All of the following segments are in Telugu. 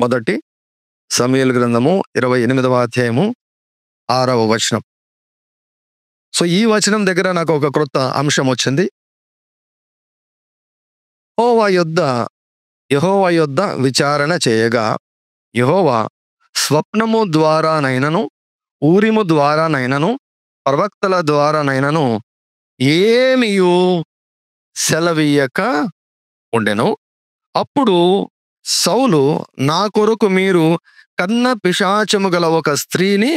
మొదటి సమూయేలు గ్రంథము 28వ అధ్యాయము 6వ వచనం. సో ఈ వచనం దగ్గర నాకు ఒక క్రొత్త అంశం వచ్చింది. యెహోవా యొద్ద విచారణ చేయగా యెహోవా స్వప్నము ద్వారానైనను ఊరిము ద్వారానైనను ప్రవక్తల ద్వారానైనను ఏమియు సెలవీయక ఉండెను. అప్పుడు సౌలు, నా కొరకు మీరు కన్న పిశాచము గల ఒక స్త్రీని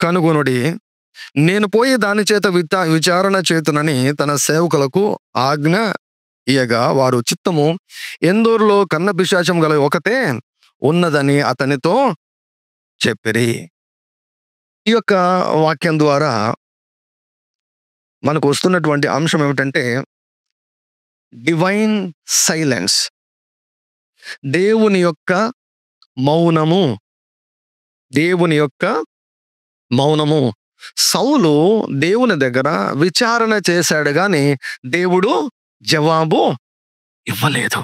కనుగొనుడి, నేను పోయి దాని చేత విచారణ చేతునని తన సేవకులకు ఆజ్ఞ ఇయ్యగా వారు చిత్తము ఎందూరులో కన్న పిశాచం గల ఒకతే ఉన్నదని అతనితో చెప్పిరి. ఈ యొక్క వాక్యం ద్వారా మనకు వస్తున్నటువంటి అంశం ఏమిటంటే డివైన్ సైలెన్స్, దేవుని యొక్క మౌనము. దేవుని యొక్క మౌనము. సౌలు దేవుని దగ్గర విచారణ చేశాడు గాని దేవుడు జవాబు ఇవ్వలేదు.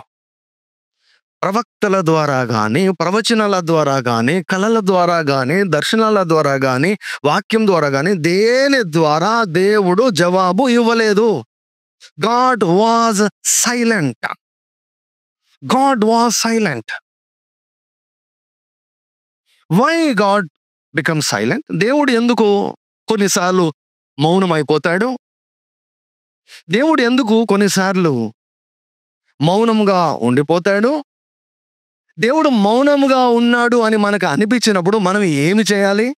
ప్రవక్తల ద్వారా గాని, ప్రవచనాల ద్వారా గాని, కళల ద్వారా గాని, దర్శనాల ద్వారా గాని, వాక్యం ద్వారా గాని, దేని ద్వారా దేవుడు జవాబు ఇవ్వలేదు. God was silent. God was silent. Why God become silent? దేవుడు ఎందుకు కొన్నిసార్లు మౌనమైపోతాడు? దేవుడు ఎందుకు కొన్నిసార్లు మౌనంగా ఉండిపోతాడు? దేవుడు మౌనంగా ఉన్నాడు అని మనకు అనిపించినప్పుడు మనం ఏమి చేయాలి?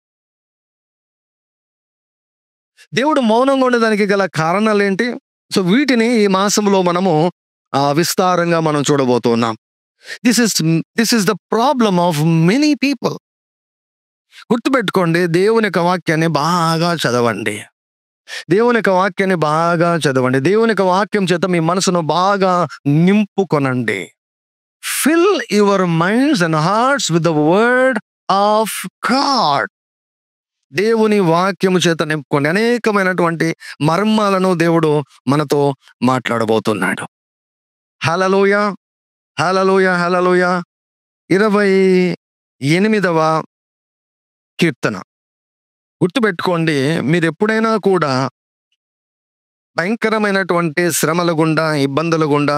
దేవుడు మౌనంగా ఉండడానికి గల కారణాలు ఏంటి? సో వీటిని ఈ మాసంలో మనము విస్తారంగా మనం చూడబోతున్నాం. This is the problem of many people. గుర్తుపెట్టుకోండి, దేవుని యొక్క వాక్యాన్ని బాగా చదవండి. దేవుని యొక్క వాక్యాన్ని బాగా చదవండి. దేవుని యొక్క వాక్యం చేత మీ మనసును బాగా నింపుకొనండి. Fill your minds and hearts with the word of God. దేవుని వాక్యము చేత నింపుకోండి. అనేకమైనటువంటి మర్మాలను దేవుడు మనతో మాట్లాడబోతున్నాడు. హల్లెలూయా, హల్లెలూయా, హల్లెలూయా. 28వ కీర్తన. గుర్తుపెట్టుకోండి, మీరు ఎప్పుడైనా కూడా భయంకరమైనటువంటి శ్రమల గుండా, ఇబ్బందుల గుండా,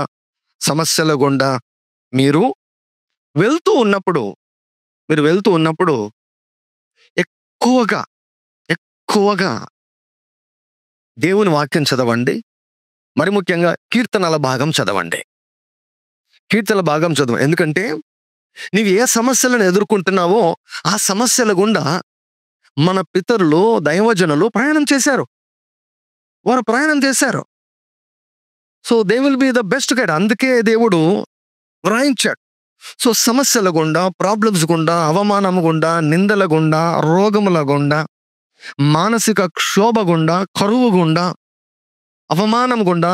సమస్యల గుండా మీరు వెళ్తూ ఉన్నప్పుడు ఎక్కువగా దేవుని వాక్యం చదవండి. మరి ముఖ్యంగా కీర్తనల భాగం చదవండి. కీర్తనల భాగం చదవండి. ఎందుకంటే నీవు ఏ సమస్యలను ఎదుర్కొంటున్నావో ఆ సమస్యల గుండా మన పితరులు, దైవజనులు ప్రయాణం చేశారు. వారు ప్రయాణం చేశారు. So they will be the best guide. అందుకే దేవుడు వ్రాయించాడు. సో సమస్యల గుండా, ప్రాబ్లమ్స్ గుండా, అవమానం గుండా, నిందల గుండా, రోగముల గుండా, మానసిక క్షోభ గుండా, కరువు గుండా, అవమానం గుండా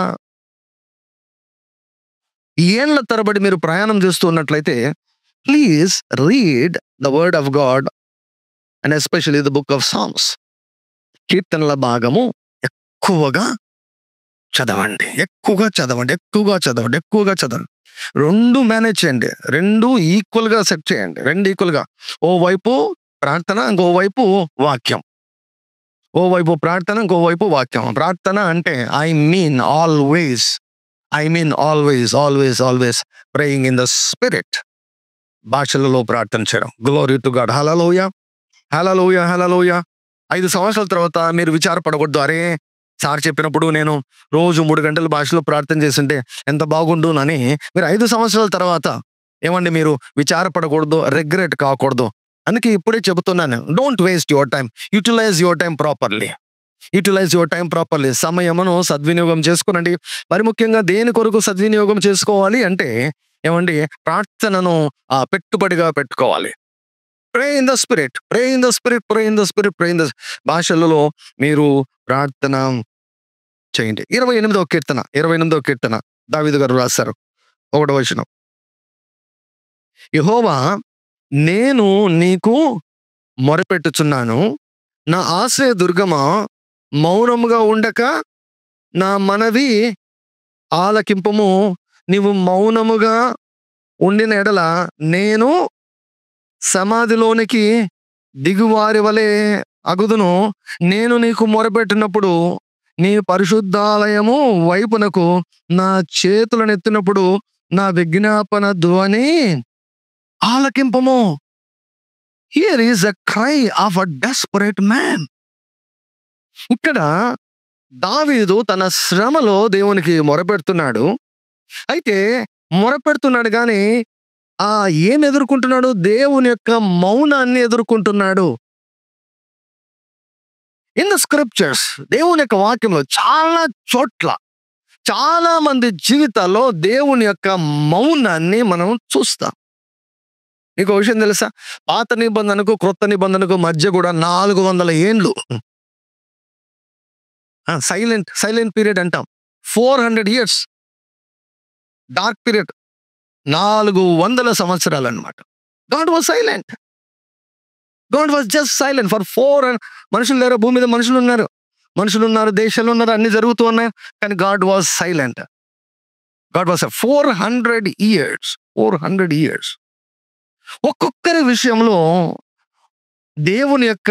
ఏళ్ల తరబడి మీరు ప్రయాణం చేస్తూ ఉన్నట్లయితే please read the word of God and especially the book of songs. కీర్తనల భాగము ఎక్కువగా చదవండి. రెండు మేనేజ్ చేయండి. రెండు ఈక్వల్గా సెట్ చేయండి. రెండు ఈక్వల్గా. ఓవైపు ప్రార్థన, ఇంకోవైపు వాక్యం. ఓవైపు ప్రార్థన, ఇంకోవైపు వాక్యం. ప్రార్థన అంటే I mean always praying in the spirit. భాషలలో ప్రార్థన చేయడం. Glory to God. Hallelujah, hallelujah, hallelujah. 5 సంవత్సరాల తర్వాత మీరు విచారపడకూడదు, అరే సార్ చెప్పినప్పుడు నేను రోజు 3 గంటల భాషలో ప్రార్థన చేస్తుంటే ఎంత బాగుండునని. మీరు 5 సంవత్సరాల తర్వాత ఏమండి మీరు విచారపడకూడదు, రిగ్రెట్ కాకూడదు. అందుకే ఇప్పుడే చెబుతున్నాను, don't waste your time, utilise your time properly. సమయమును సద్వినియోగం చేసుకునండి. మరి ముఖ్యంగా దేని కొరకు సద్వినియోగం చేసుకోవాలి అంటే ఏమండి, ప్రార్థనను పెట్టుబడిగా పెట్టుకోవాలి. Pray in the spirit. భాషలలో మీరు ప్రార్థన చేయండి. 28వ కీర్తన దావీదు గారు రాశారు. 1వ వచనం. యెహోవా, నేను నీకు మొరపెట్టుచున్నాను, నా ఆశ్రయ దుర్గమా, మౌనముగా ఉండక నా మనవి ఆలకింపుము. నీవు మౌనముగా ఉండిన ఎడల నేను సమాధిలోనికి దిగువారి వలె అగుదును. నేను నీకు మొరపెట్టినప్పుడు నీ పరిశుద్ధాలయము వైపునకు నా చేతులను ఎత్తినప్పుడు నా విజ్ఞాపన ధ్వని ఆలకింపము. Here is a cry of a desperate man. ఇక్కడ దావీదు తన శ్రమలో దేవునికి మొరపెడుతున్నాడు. అయితే మొరపెడుతున్నాడు కానీ ఏం ఎదుర్కొంటున్నాడు? దేవుని యొక్క మౌనాన్ని ఎదుర్కొంటున్నాడు. ఇన్ ద స్క్రిప్చర్స్, దేవుని యొక్క వాక్యంలో చాలా చోట్ల చాలా మంది జీవితాల్లో దేవుని యొక్క మౌనాన్ని మనం చూస్తాం. మీకు విషయం తెలుసా? పాత నిబంధనకు క్రొత్త నిబంధనకు మధ్య కూడా 400 ఏండ్లు సైలెంట్ పీరియడ్ అంటాం. 400 years డార్క్ పీరియడ్, 400 సంవత్సరాలు అనమాట. God was silent. God was just silent for 4. మనుషులు లేరు, భూమి మీద మనుషులు ఉన్నారు, దేశాలు ఉన్నారు, అన్ని జరుగుతూ ఉన్నాయి, కానీ God was silent. God was 400 years. 400 years. ఒక్కొక్కరి విషయంలో దేవుని యొక్క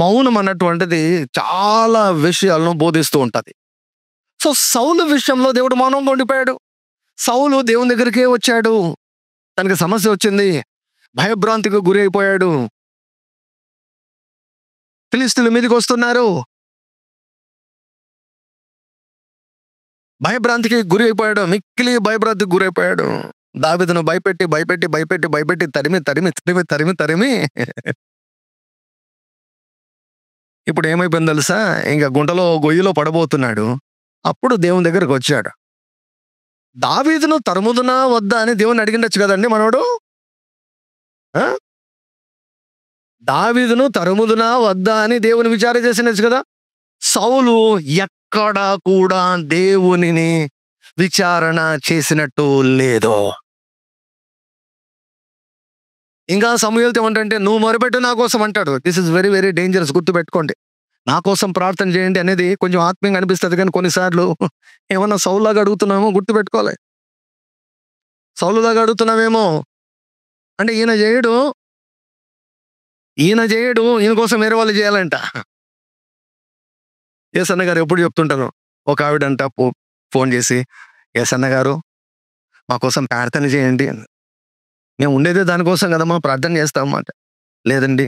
మౌనం అన్నటువంటిది చాలా విషయాలను బోధిస్తూ ఉంటది. సో సౌలు విషయంలో దేవుడు మౌనంగా ఉండిపోయాడు. సౌలు దేవుని దగ్గరికే వచ్చాడు, తనకి సమస్య వచ్చింది, భయభ్రాంతికి గురి అయిపోయాడు. ఫిలిష్తీయుల మీదకి వస్తున్నారు, భయభ్రాంతికి గురి అయిపోయాడు, మిక్కిలి భయభ్రాంతికి గురైపోయాడు. దావీదును భయపెట్టి తరిమి ఇప్పుడు ఏమైపోయింది తెలుసా? ఇంకా గుంటలో గొయ్యిలో పడబోతున్నాడు. అప్పుడు దేవుని దగ్గరకు వచ్చాడు. దావీదును తరుముదునా వద్దా అని దేవుని అడిగిండొచ్చు కదండి మనోడు. దావీదును తరుముదునా వద్దా అని దేవుని విచారణ చేసినచ్చు కదా. సౌలు ఎక్కడా కూడా దేవునిని విచారణ చేసినట్టు లేదు. ఇంకా సమూయేలుతో ఏమంటే, నువ్వు మొరపెట్టు నా కోసం అంటాడు. This is very very dangerous. గుర్తుపెట్టుకోండి, నా కోసం ప్రార్థన చేయండి అనేది కొంచెం ఆత్మీయంగా అనిపిస్తుంది, కానీ కొన్నిసార్లు ఏమన్నా సౌలులాగా అడుగుతున్నామో గుర్తుపెట్టుకోవాలి. సౌలులాగా అడుగుతున్నామేమో అంటే ఈయన చేయడు, ఈయన కోసం వేరే వాళ్ళు చేయాలంట. యేసన్న గారు ఎప్పుడు చెప్తుంటారు, ఒక ఆవిడంట ఫోన్ చేసి, యేసన్న గారు మా కోసం ప్రార్థన చేయండి. మేము ఉండేదే దానికోసం కదమ్మా, ప్రార్థన చేస్తామన్నమాట. లేదండి,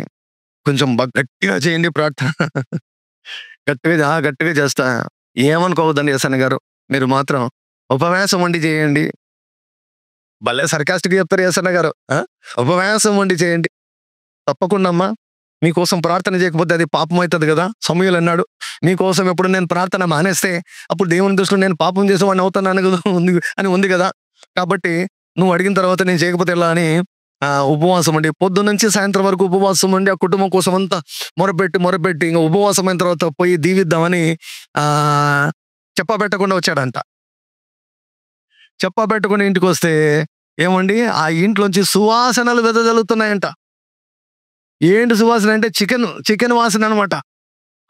కొంచెం గట్టిగా చేయండి ప్రార్థన. గట్టిగా చేస్తా. ఏమనుకోవద్దండి యేసన్న గారు, మీరు మాత్రం ఉపవాసం వండి చేయండి. భలే సర్కాస్టిక్గా చెప్తారు యేసన్న గారు. ఉపవాసం వండి చేయండి. తప్పకుండా అమ్మా, మీకోసం ప్రార్థన చేయకపోతే అది పాపం అవుతుంది కదా. సమూయేలు అన్నాడు, మీకోసం ఎప్పుడు నేను ప్రార్థన మానేస్తే అప్పుడు దేవుని దృష్టిలో నేను పాపం చేసేవాడిని అవుతాను అని ఉంది కదా. కాబట్టి నువ్వు అడిగిన తర్వాత నేను చేయకపోతే ఎలా అని ఉపవాసం అండి, పొద్దున్న నుంచి సాయంత్రం వరకు ఉపవాసం అండి. ఆ కుటుంబం కోసం అంతా మొరపెట్టి ఇంకా ఉపవాసం అయిన తర్వాత పోయి దీవిద్దామని చెప్పబెట్టకుండా వచ్చాడంట. చెప్పబెట్టకుండా ఇంటికి వస్తే ఏమండి, ఆ ఇంట్లోంచి సువాసనలు వెదజల్లుతున్నాయంట. ఏంటి సువాసన అంటే చికెన్ వాసన అనమాట.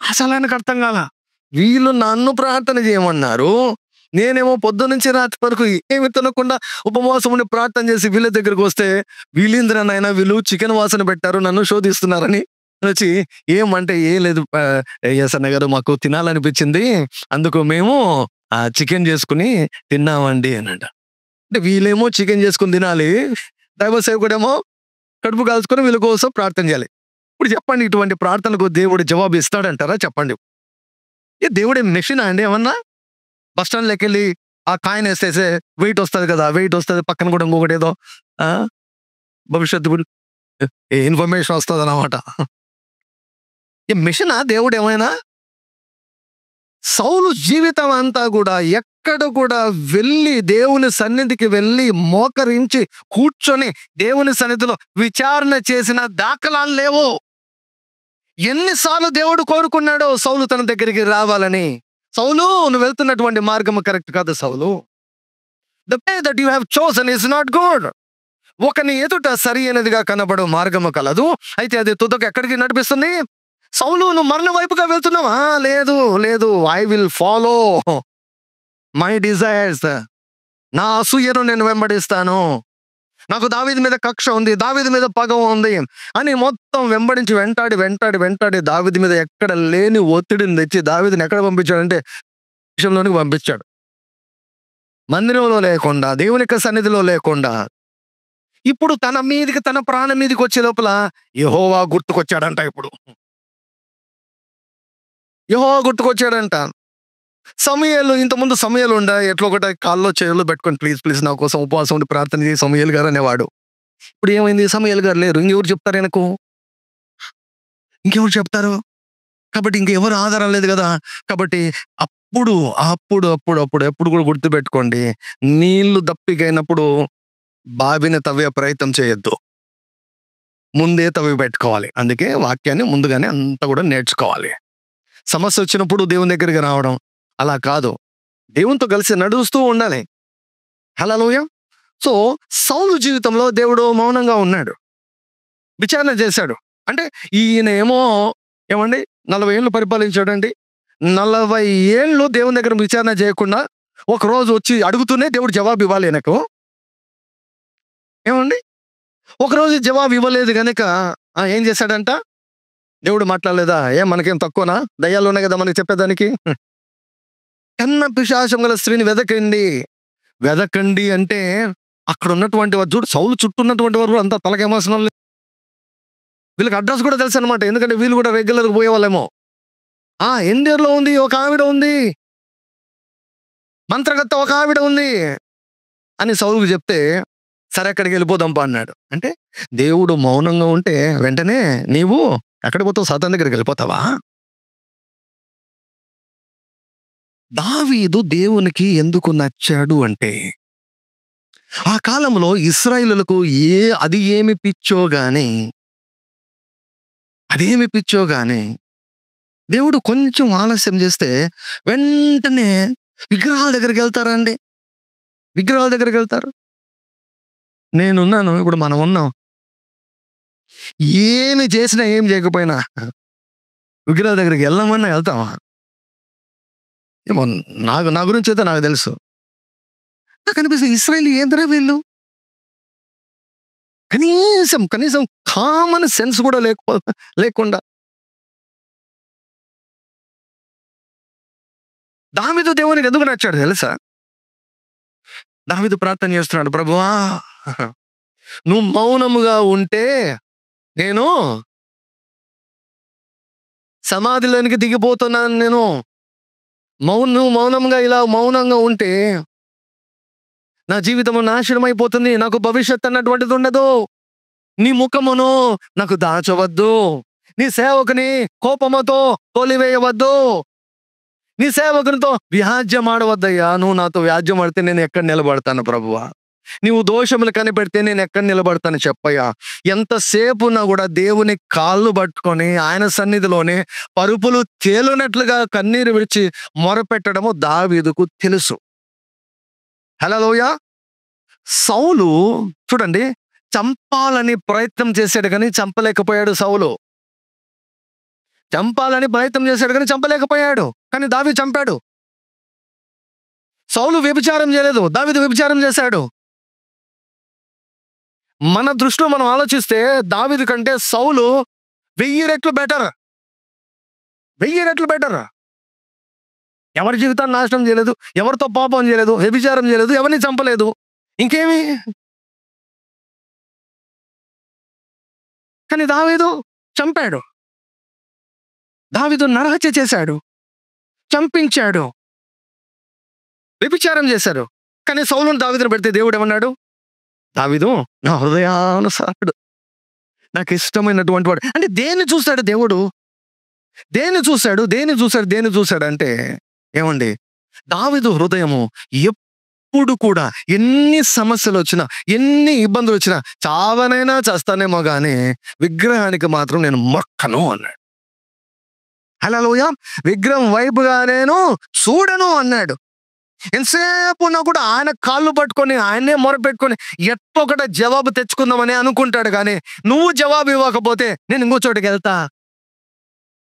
అసలు ఆయనకు అర్థం కాల. వీళ్ళు నన్ను ప్రార్థన చేయమన్నారు, నేనేమో పొద్దు నుంచి రాత్రి వరకు ఏమి తినకుండా ఉపవాసం ఉండి ప్రార్థన చేసి వీళ్ళ దగ్గరకు వస్తే వీళ్ళేంద్రనైనా వీళ్ళు చికెన్ వాసన పెట్టారు, నన్ను శోధిస్తున్నారని వచ్చి, ఏమంటే ఏం లేదు యేసన్న గారు, మాకు తినాలనిపించింది, అందుకు మేము చికెన్ చేసుకుని తిన్నామండి అనంట. అంటే వీళ్ళేమో చికెన్ చేసుకుని తినాలి, దైవ సేవకుడేమో కడుపు కాల్చుకొని వీళ్ళ కోసం ప్రార్థన చేయాలి. ఇప్పుడు చెప్పండి, ఇటువంటి ప్రార్థనకు దేవుడు జవాబు ఇస్తాడంటారా? చెప్పండి. దేవుడే మెషినా అండి? ఏమన్నా బస్ స్టాండ్లోకి వెళ్ళి ఆ కాయిన్ వేసేసే వెయిట్ వస్తుంది కదా, వెయిట్ వస్తుంది, పక్కన కూడా ఇంకొకటి ఏదో భవిష్యత్తు ఇన్ఫర్మేషన్ వస్తుంది అన్నమాట. ఈ మిషనా దేవుడు ఏమైనా? సౌలు జీవితం అంతా కూడా ఎక్కడ కూడా వెళ్ళి దేవుని సన్నిధికి వెళ్ళి మోకరించి కూర్చొని దేవుని సన్నిధిలో విచారణ చేసిన దాఖలాలు లేవు. ఎన్నిసార్లు దేవుడు కోరుకున్నాడో సౌలు తన దగ్గరికి రావాలని. సౌలు, నువ్వు వెళ్తున్నటువంటి మార్గం కరెక్ట్ కాదు సౌలు. The way that you have chosen is not good. ఒకని ఎదుట సరి అయినదిగా కనబడు మార్గము కలదు, అయితే అది తుదకు ఎక్కడికి నడిపిస్తుంది? సౌలు, నువ్వు మరణ వైపుగా వెళ్తున్నావా? లేదు, I will follow my desires. నా అసూయను నేను వెంబడిస్తాను. నాకు దావీదు మీద కక్ష ఉంది, దావీదు మీద పగ ఉంది అని మొత్తం వెంబడించి వెంటాడి వెంటాడి వెంటాడి దావీదు మీద ఎక్కడ లేని ఒత్తిడిని తెచ్చి దావీదుని ఎక్కడ పంపించాడంటే విషయంలోనికి పంపించాడు. మందిరంలో లేకుండా, దేవుని యొక్క సన్నిధిలో లేకుండా. ఇప్పుడు తన మీదకి, తన ప్రాణం మీదకి వచ్చే లోపల యెహోవా గుర్తుకొచ్చాడంట. ఇప్పుడు యెహోవా గుర్తుకొచ్చాడంట. సమూయేలు, ఇంతకుముందు సమూయేలు ఎట్లా ఒకటి కాల్లో చేతుల్లో పెట్టుకొని ప్లీజ్ ప్లీజ్ నా కోసం ఉపవాసం ఉండి ప్రార్థన చేసి సమూయేలు గారు అనేవాడు. ఇప్పుడు ఏమైంది? సమూయేలు గారు లేరు. ఇంకెవరు చెప్తారు ఆయనకు? ఇంకెవరు చెప్తారు? కాబట్టి ఇంకెవరు ఆధారం లేదు కదా. కాబట్టి అప్పుడు అప్పుడు అప్పుడు అప్పుడు ఎప్పుడు కూడా గుర్తుపెట్టుకోండి, నీళ్లు దప్పికైనప్పుడు బావిని తవ్వే ప్రయత్నం చేయొద్దు, ముందే తవ్వి పెట్టుకోవాలి. అందుకే వాక్యాన్ని ముందుగానే అంతా కూడా నేర్చుకోవాలి. సమస్య వచ్చినప్పుడు దేవుని దగ్గరికి రావడం అలా కాదు, దేవునితో కలిసి నడుస్తూ ఉండాలి. హల్లెలూయా. సో సౌలు జీవితంలో దేవుడు మౌనంగా ఉన్నాడు, విచారణ చేశాడు. అంటే ఈయన ఏమో ఏమండి 40 ఏళ్ళు పరిపాలించాడండి. 40 ఏళ్ళు దేవుని దగ్గర విచారణ చేయకుండా ఒక రోజు వచ్చి అడుగుతూనే దేవుడు జవాబు ఇవ్వాలి ఆయనకు. ఏమండి, ఒకరోజు జవాబు ఇవ్వలేదు కనుక ఏం చేశాడంట? దేవుడు మాట్లాడలేదా? మనకేం తక్కువనా? దయ్యాలు ఉన్నాయి కదా మనకి చెప్పేదానికి. కన్న పిశాచం గల స్త్రీని వెదకండి. వెదకండి అంటే అక్కడ ఉన్నటువంటి వారు చూడు, సౌలు చుట్టూ ఉన్నటువంటి వారు అంతా తలకేమోసనం లేదు. వీళ్ళకి అడ్రస్ కూడా తెలుసు అనమాట, ఎందుకంటే వీళ్ళు కూడా రెగ్యులర్గా పోయేవాళ్ళేమో. ఎందేర్లో ఉంది ఒక ఆవిడ ఉంది, మంత్రగత్త ఒక ఆవిడ ఉంది అని సౌలుకు చెప్తే సరే అక్కడికి వెళ్ళిపోదాంపా అన్నాడు. అంటే దేవుడు మౌనంగా ఉంటే వెంటనే నీవు ఎక్కడికి పోతావు? సాతాను దగ్గరికి వెళ్ళిపోతావా? దావీదు దేవునికి ఎందుకు నచ్చాడు అంటే ఆ కాలంలో ఇశ్రాయేలులకు అదేమి పిచ్చో గాని దేవుడు కొంచెం ఆలస్యం చేస్తే వెంటనే విగ్రహాల దగ్గరికి వెళ్తారండి. విగ్రహాల దగ్గరికి వెళ్తారు. నేనున్నాను, ఇప్పుడు మనం ఉన్నాం. ఏమి చేసినా ఏం చేయకపోయినా విగ్రహాల దగ్గరికి వెళ్దామన్నా వెళ్తామా? ఏమో నా గురించి అయితే నాకు తెలుసు. నాకు అనిపిస్తుంది ఇశ్రాయేలు ఏంటనే వీళ్ళు కనీసం కామన్ సెన్స్ కూడా లేకుండా దావీదు దేవునికి ఎందుకు నచ్చాడు తెలుసా? దావీదు ప్రార్థన చేస్తున్నాడు, ప్రభువా నువ్వు మౌనముగా ఉంటే నేను సమాధిలోనికి దిగిపోతున్నాను. నువ్వు మౌనంగా ఉంటే నా జీవితం నాశనం అయిపోతుంది, నాకు భవిష్యత్ అన్నటువంటిది ఉండదు. నీ ముఖమును నాకు దాచవద్దు, నీ సేవకుని కోపముతో తోలివేయవద్దు, నీ సేవకునితో వ్యాజ్యం ఆడవద్దయ్యా. నువ్వు నాతో వ్యాజ్యం ఆడితే నేను ఎక్కడ నిలబడతాను ప్రభువా? నీవు దోషములు కనిపెడితే నేను ఎక్కడ నిలబడతాను చెప్పయ్యా. ఎంతసేపున్నా కూడా దేవుని కాళ్ళు పట్టుకొని ఆయన సన్నిధిలోనే పరుపులు తేలునట్లుగా కన్నీరు విడిచి మొరపెట్టడము దావీదుకు తెలుసు. హల్లెలూయా. సౌలు చూడండి, చంపాలని ప్రయత్నం చేశాడు కానీ చంపలేకపోయాడు. చంపాలని ప్రయత్నం చేశాడు కానీ చంపలేకపోయాడు. కానీ దావీదు చంపాడు. సౌలు వ్యభిచారం చేయలేదు, దావీదు వ్యభిచారం చేశాడు. మన దృష్టిలో మనం ఆలోచిస్తే దావీదు కంటే సౌలు 1000 రెట్లు బెటర్. 1000 రెట్లు బెటర్. ఎవరి జీవితాన్ని నాశనం చేయలేదు, ఎవరితో పాపం చేయలేదు, వ్యభిచారం చేయలేదు, ఎవరిని చంపలేదు, ఇంకేమి. కానీ దావీదు చంపాడు. దావీదు నరహత్య చేశాడు, చంపించాడు, వ్యభిచారం చేశాడు. కానీ సౌలును దావీదును పెడితే దేవుడు ఏమన్నాడు? దావీదు నా హృదయానుసారుడు, నాకు ఇష్టమైనటువంటి వాడు. అంటే దేన్ని చూశాడు దేవుడు? దేన్ని చూశాడు అంటే ఏమండి, దావీదు హృదయము ఎప్పుడు కూడా ఎన్ని సమస్యలు వచ్చినా, ఎన్ని ఇబ్బందులు వచ్చినా, చావనైనా చేస్తానేమో గానీ విగ్రహానికి మాత్రం నేను మొక్కను అన్నాడు. హల్లెలూయా. విగ్రహం వైపుగా నేను చూడను అన్నాడు. ఎంతసేపు ఉన్నా కూడా ఆయన కాళ్ళు పట్టుకొని ఆయన్నే మొరపెట్టుకొని ఎట్టొకట జవాబు తెచ్చుకుందామని అనుకుంటాడు. కానీ నువ్వు జవాబు ఇవ్వకపోతే నేను ఇంకో చోటుకి వెళ్తా.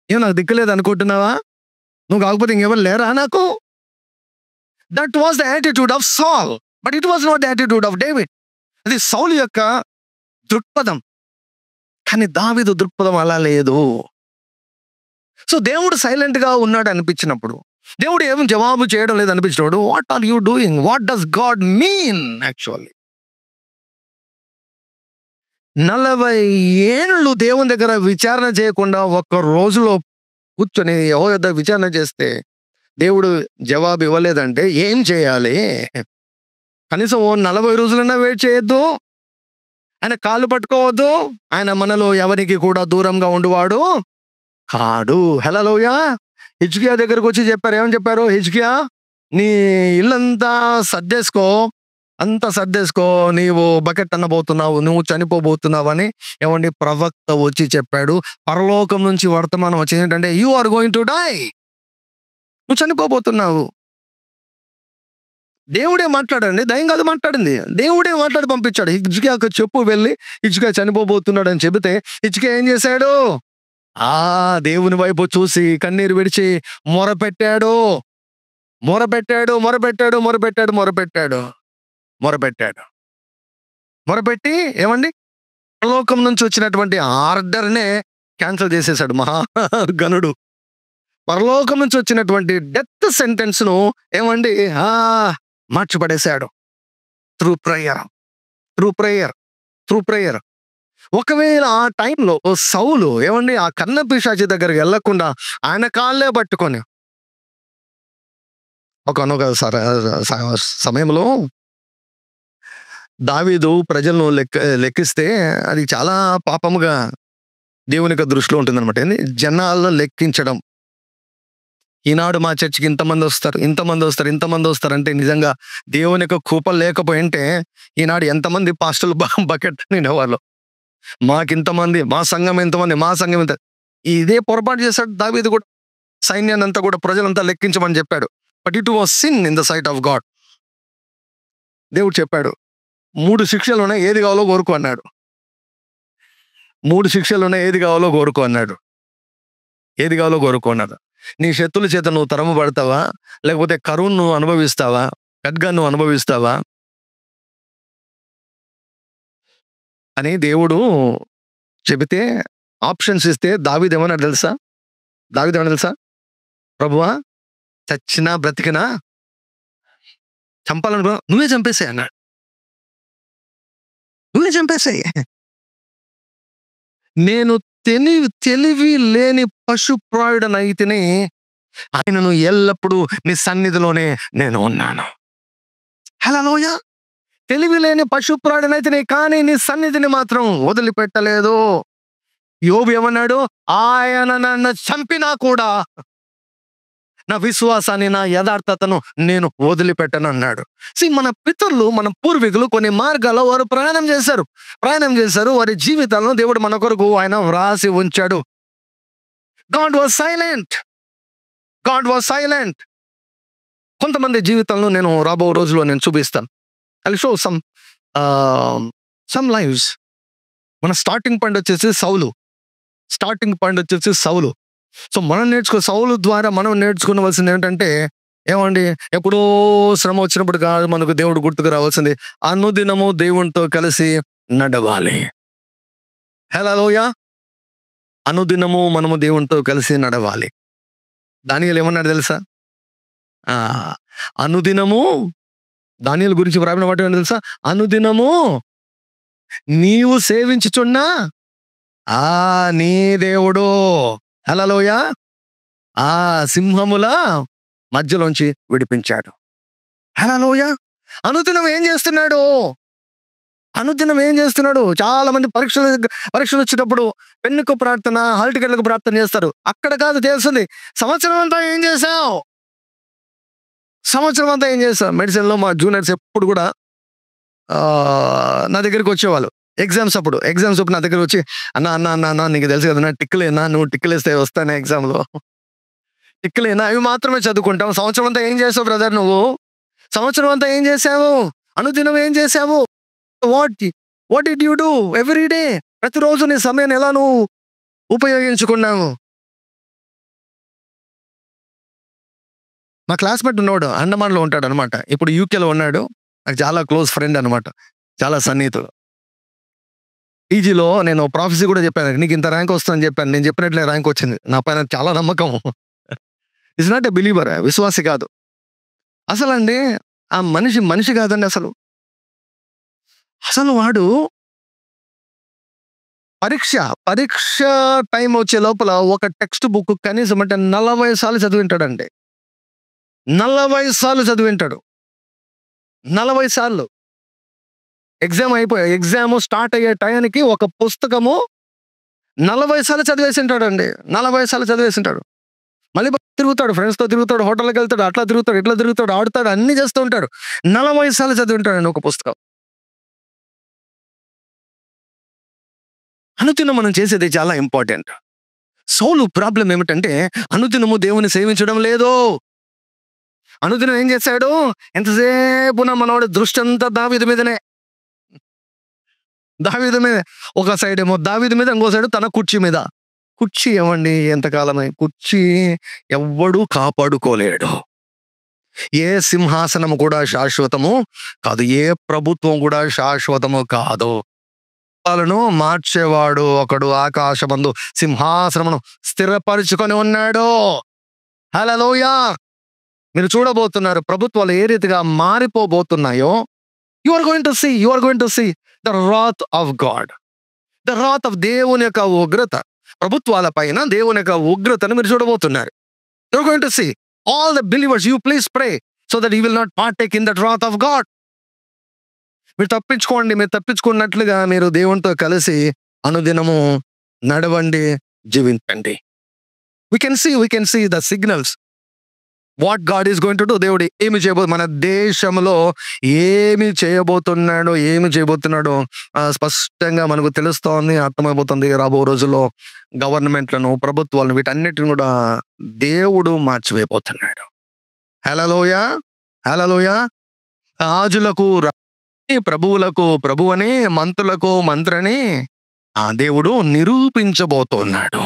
నాకు దిక్కులేదు అనుకుంటున్నావా? నువ్వు కాకపోతే ఇంకెవరు లేరా నాకు? That was the attitude of సాల్, but it was not the attitude of David. అది సౌలు యొక్క దృక్పథం. కానీ దావీదు దృక్పథం అలా లేదు. సో దేవుడు సైలెంట్ గా ఉన్నాడు అనిపించినప్పుడు, దేవుడు ఏం జవాబు చేయడం లేదు అనిపించినప్పుడు, what are you doing, what does God mean? Actually 40 ఏళ్ళు దేవుని దగ్గర విచారణ చేయకుండా ఒక్క రోజులో కూర్చొని యెహోవా యొద్ద విచారణ చేస్తే దేవుడు జవాబు ఇవ్వలేదంటే ఏం చేయాలి? కనీసం ఓ 40 రోజులైనా వెయిట్ చేయొద్దు? ఆయన కాళ్ళు పట్టుకోవద్దు? ఆయన మనలో ఎవరికి కూడా దూరంగా ఉండువాడు కాడు. హల్లెలూయా. హిజ్కియా దగ్గరకు వచ్చి చెప్పారు. ఏమని చెప్పారు? హిజ్కియా, నీ ఇల్లంతా సర్దేసుకో, అంతా సర్దేసుకో, నీవు బకెట్ అన్నబోతున్నావు, నువ్వు చనిపోబోతున్నావు అని ఏమండి ప్రవక్త వచ్చి చెప్పాడు. పరలోకం నుంచి వర్తమానం వచ్చింది ఏంటంటే, you are going to die, నువ్వు చనిపోబోతున్నావు. దేవుడే మాట్లాడండి, దయ్యం కాదు మాట్లాడింది. దేవుడే మాట్లాడి పంపించాడు. హిజ్కియాకు చెప్పు వెళ్ళి హిజ్కియా చనిపోబోతున్నాడు అని చెబితే హిజ్కియా ఏం చేశాడు? దేవుని వైపు చూసి కన్నీరు విడిచి మొరపెట్టాడు, మొరపెట్టాడు, మొరపెట్టాడు, మొరపెట్టాడు, మొరపెట్టాడు, మొరపెట్టాడు. మొరపెట్టి ఏమండి పరలోకం నుంచి వచ్చినటువంటి ఆర్డర్నే క్యాన్సిల్ చేసేసాడు మహాగణుడు. పరలోకం నుంచి వచ్చినటువంటి డెత్ సెంటెన్స్ ను ఏమండి మార్చిపడేశాడు. Through prayer, through prayer, through prayer. ఒకవేళ ఆ టైంలో సౌలు ఏమండి ఆ కన్నపిశాచి దగ్గరికి వెళ్లకుండా ఆయన కాళ్ళే పట్టుకొని ఒకనొక సమయంలో దావీదు ప్రజలను లెక్కిస్తే అది చాలా పాపముగా దేవుని యొక్క దృష్టిలో ఉంటుందన్నమాట. ఏంది జనాలను లెక్కించడం. ఈనాడు మా చర్చికి ఇంతమంది వస్తారు, ఇంతమంది వస్తారు, ఇంతమంది వస్తారు అంటే నిజంగా దేవుని యొక్క కృప లేకపోయింటే ఈనాడు ఎంతమంది పాస్టర్లు బకెట్ నిండేవాళ్ళు. మాకింతమంది, మా సంఘం ఎంతమంది, మా సంఘం ఎంత. ఇదే పొరపాటు చేశాడు దావీదు కూడా. సైన్యాన్ని అంతా కూడా ప్రజలంతా లెక్కించమని చెప్పాడు. But it was sin in the sight of God. దేవుడు చెప్పాడు 3 శిక్షలు ఉన్నాయి, ఏది కావాలో కోరుకో అన్నాడు. 3 శిక్షలు ఉన్నాయి, ఏది కావాలో కోరుకో అన్నాడు. ఏది కావాలో కోరుకో అన్నాడు. నీ శత్రుల చేత నువ్వు తరము పడతావా, లేకపోతే కరువును నువ్వు అనుభవిస్తావా, ఖడ్గాన్ని నువ్వు అనుభవిస్తావా అని దేవుడు చెబితే, ఆప్షన్స్ ఇస్తే దావీదు ఏమన్నాడు తెలుసా? దావీదు ఏమన్నా తెలుసా? ప్రభువా, చచ్చినా బ్రతికినా చంపాలనుకో నువ్వే చంపేసాయి అన్నాడు. నువ్వే చంపేసాయి. నేను తెలివి లేని పశుప్రాయుడనైతిని, ఆయనను ఎల్లప్పుడూ నీ సన్నిధిలోనే నేను ఉన్నాను. హల్లెలూయా. తెలివి లేని పశుప్రాయుడనైతిని, కానీ నీ సన్నిధిని మాత్రం వదిలిపెట్టలేదు. యోబు ఏమన్నాడు? ఆయన నన్ను చంపినా కూడా నా విశ్వాసాన్ని, నా యథార్థతను నేను వదిలిపెట్టను అన్నాడు. మన పితరులు, మన పూర్వీకులు కొన్ని మార్గాల్లో వారు ప్రయాణం చేశారు. వారి జీవితాలను దేవుడు మన కొరకు ఆయన వ్రాసి ఉంచాడు. God was silent. God was silent. కొంతమంది జీవితాలను నేను రాబో రోజుల్లో నేను చూపిస్తాను. I show some lives. మన స్టార్టింగ్ పాయింట్ వచ్చేసి సౌలు. సో సౌలు ద్వారా మనం నేర్చుకోవాల్సింది ఏంటంటే, ఏమండి ఎప్పుడో శ్రమ వచ్చినప్పుడు కాదు మనకు దేవుడు గుర్తుకు రావాల్సింది, అనుదినము దేవునితో కలిసి నడవాలి. హల్లెలూయా. అనుదినము మనము దేవునితో కలిసి నడవాలి. దానియేలు ఏమన్నాడు తెలుసా? అనుదినము, దానియేలు గురించి వ్రాయబడిన వాటి ఏంటో తెలుసా? అనుదినము నీవు సేవించుచున్నా నీ దేవుడు హల్లెలూయా సింహముల మధ్యలోంచి విడిపించాడు. హల్లెలూయా. అనుదినం ఏం చేస్తున్నాడు? చాలా మంది పరీక్షలు వచ్చేటప్పుడు పెన్నుకు ప్రార్థన, హాల్ టికెట్లకు ప్రార్థన చేస్తారు. అక్కడ కాదు తెలిసింది, సంవత్సరం అంతా ఏం చేశావు. మెడిసిన్లో మా జూనియర్స్ ఎప్పుడు కూడా నా దగ్గరికి వచ్చేవాళ్ళు. ఎగ్జామ్స్ అప్పుడు నా దగ్గర వచ్చి, అన్న నీకు తెలుసు కదా, టిక్కులేనా, నువ్వు టిక్కులేస్తే వస్తానే ఎగ్జామ్లో, టిక్కులేనా, అవి మాత్రమే చదువుకుంటాం. సంవత్సరం అంతా ఏం చేసావు బ్రదర్ నువ్వు? సంవత్సరం అంతా ఏం చేసావు? అనుదినం ఏం చేసావు? What did you do every day? ప్రతిరోజు నీ సమయాన్ని ఎలా నువ్వు ఉపయోగించుకున్నావు? మా క్లాస్మేట్ ఉన్నవాడు అండమాన్లో ఉంటాడు అనమాట. ఇప్పుడు యూకేలో ఉన్నాడు. నాకు చాలా క్లోజ్ ఫ్రెండ్ అనమాట. చాలా సన్నిహితులు. పీజీలో నేను ప్రాఫెసీ కూడా చెప్పాను. నీకు ఇంత ర్యాంక్ వస్తుందని చెప్పాను. నేను చెప్పినట్లే ర్యాంక్ వచ్చింది. నా పైన చాలా నమ్మకం. ఇస్ నాట్ ఎ బిలీవర్, విశ్వాసి కాదు. అసలండి ఆ మనిషి కాదండి అసలు. అసలు వాడు పరీక్ష టైం వచ్చే లోపల ఒక టెక్స్ట్ బుక్ కనీసం అంటే 40 సార్లు చదివింటాడండి. 40 సార్లు చదివింటాడు. 40 సార్లు. ఎగ్జామ్ స్టార్ట్ అయ్యే టయానికి ఒక పుస్తకము 40 సార్లు చదివేసింటాడండి. 40 సార్లు చదివేసింటాడు. మళ్ళీ తిరుగుతాడు, ఫ్రెండ్స్తో తిరుగుతాడు, హోటల్కి వెళ్తాడు, అట్లా తిరుగుతాడు, ఇట్లా తిరుగుతాడు, ఆడుతాడు, అన్ని చేస్తూ ఉంటాడు. 40 సార్లు చదివి ఉంటాడండి ఒక పుస్తకం. అనుదినం మనం చేసేది చాలా ఇంపార్టెంట్. సౌలు ప్రాబ్లం ఏమిటంటే అనుదినము దేవుని సేవించడం లేదు. అనుదినం ఏం చేశాడు? ఎంతసేపు మనవాడు దృష్టి అంతా దావీదు మీదనే. దావీదు మీద ఒక సైడ్ ఏమో దావీదు మీద, ఇంకో సైడ్ తన కుర్చీ మీద. కుర్చీ ఏమండి ఎంతకాలమై కుర్చీ ఎవ్వడూ కాపాడుకోలేడు. ఏ సింహాసనము కూడా శాశ్వతము కాదు, ఏ ప్రభుత్వం కూడా శాశ్వతము కాదు. వాళ్ళను మార్చేవాడు ఒకడు ఆకాశమందు సింహాసనమును స్థిరపరుచుకొని ఉన్నాడు. హల్లెలూయా. మీరు చూడబోతున్నారు ప్రభుత్వాలు ఏ రీతిగా మారిపోబోతున్నాయో. You are going to see the wrath of God, the wrath of దేవుని యొక్క ఉగ్రత. ప్రభుత్వాల పైన దేవుని యొక్క ఉగ్రతను మీరు చూడబోతున్నారు. You are going to see all the believers, you please pray so that you will not partake in that wrath of God. మీరు తప్పించుకున్నట్లుగా మీరు దేవునితో కలిసి అనుదినము నడవండి, జీవించండి. we can see the signals what God is going to do. దేవుడు ఏమి మన దేశంలో ఏమి చేయబోతున్నాడో స్పష్టంగా మనకు తెలుస్తోంది, అర్థమైపోతుంది. రాబో రోజుల్లో గవర్నమెంట్లను, ప్రభుత్వాలను, వీటన్నిటిని కూడా దేవుడు మార్చివేయబోతున్నాడు. హల్లెలూయా, హల్లెలూయా. రాజులకు ప్రభువులకు ప్రభువని, మంత్రులకు మంత్రని ఆ దేవుడు నిరూపించబోతున్నాడు.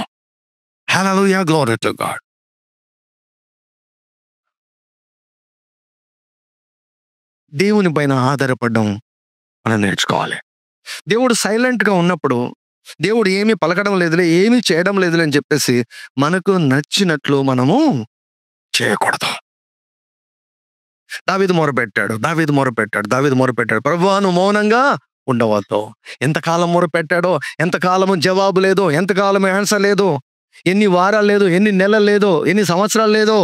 హల్లెలూయా, గ్లోరీ టు గాడ్. దేవుని పైన ఆధారపడడం మనం నేర్చుకోవాలి. దేవుడు సైలెంట్గా ఉన్నప్పుడు, దేవుడు ఏమీ పలకడం లేదులే, ఏమీ చేయడం లేదులే అని చెప్పేసి మనకు నచ్చినట్లు మనము చేయకూడదు. దావీదు మొరపెట్టాడు. ప్రభువా నువ్వు మౌనంగా ఉండవద్దు. ఎంతకాలం మొరపెట్టాడో, ఎంతకాలము జవాబు లేదో, ఎంతకాలం ఆన్సర్ లేదు, ఎన్ని వారాలు లేదు, ఎన్ని నెలలు లేదో, ఎన్ని సంవత్సరాలు లేదో,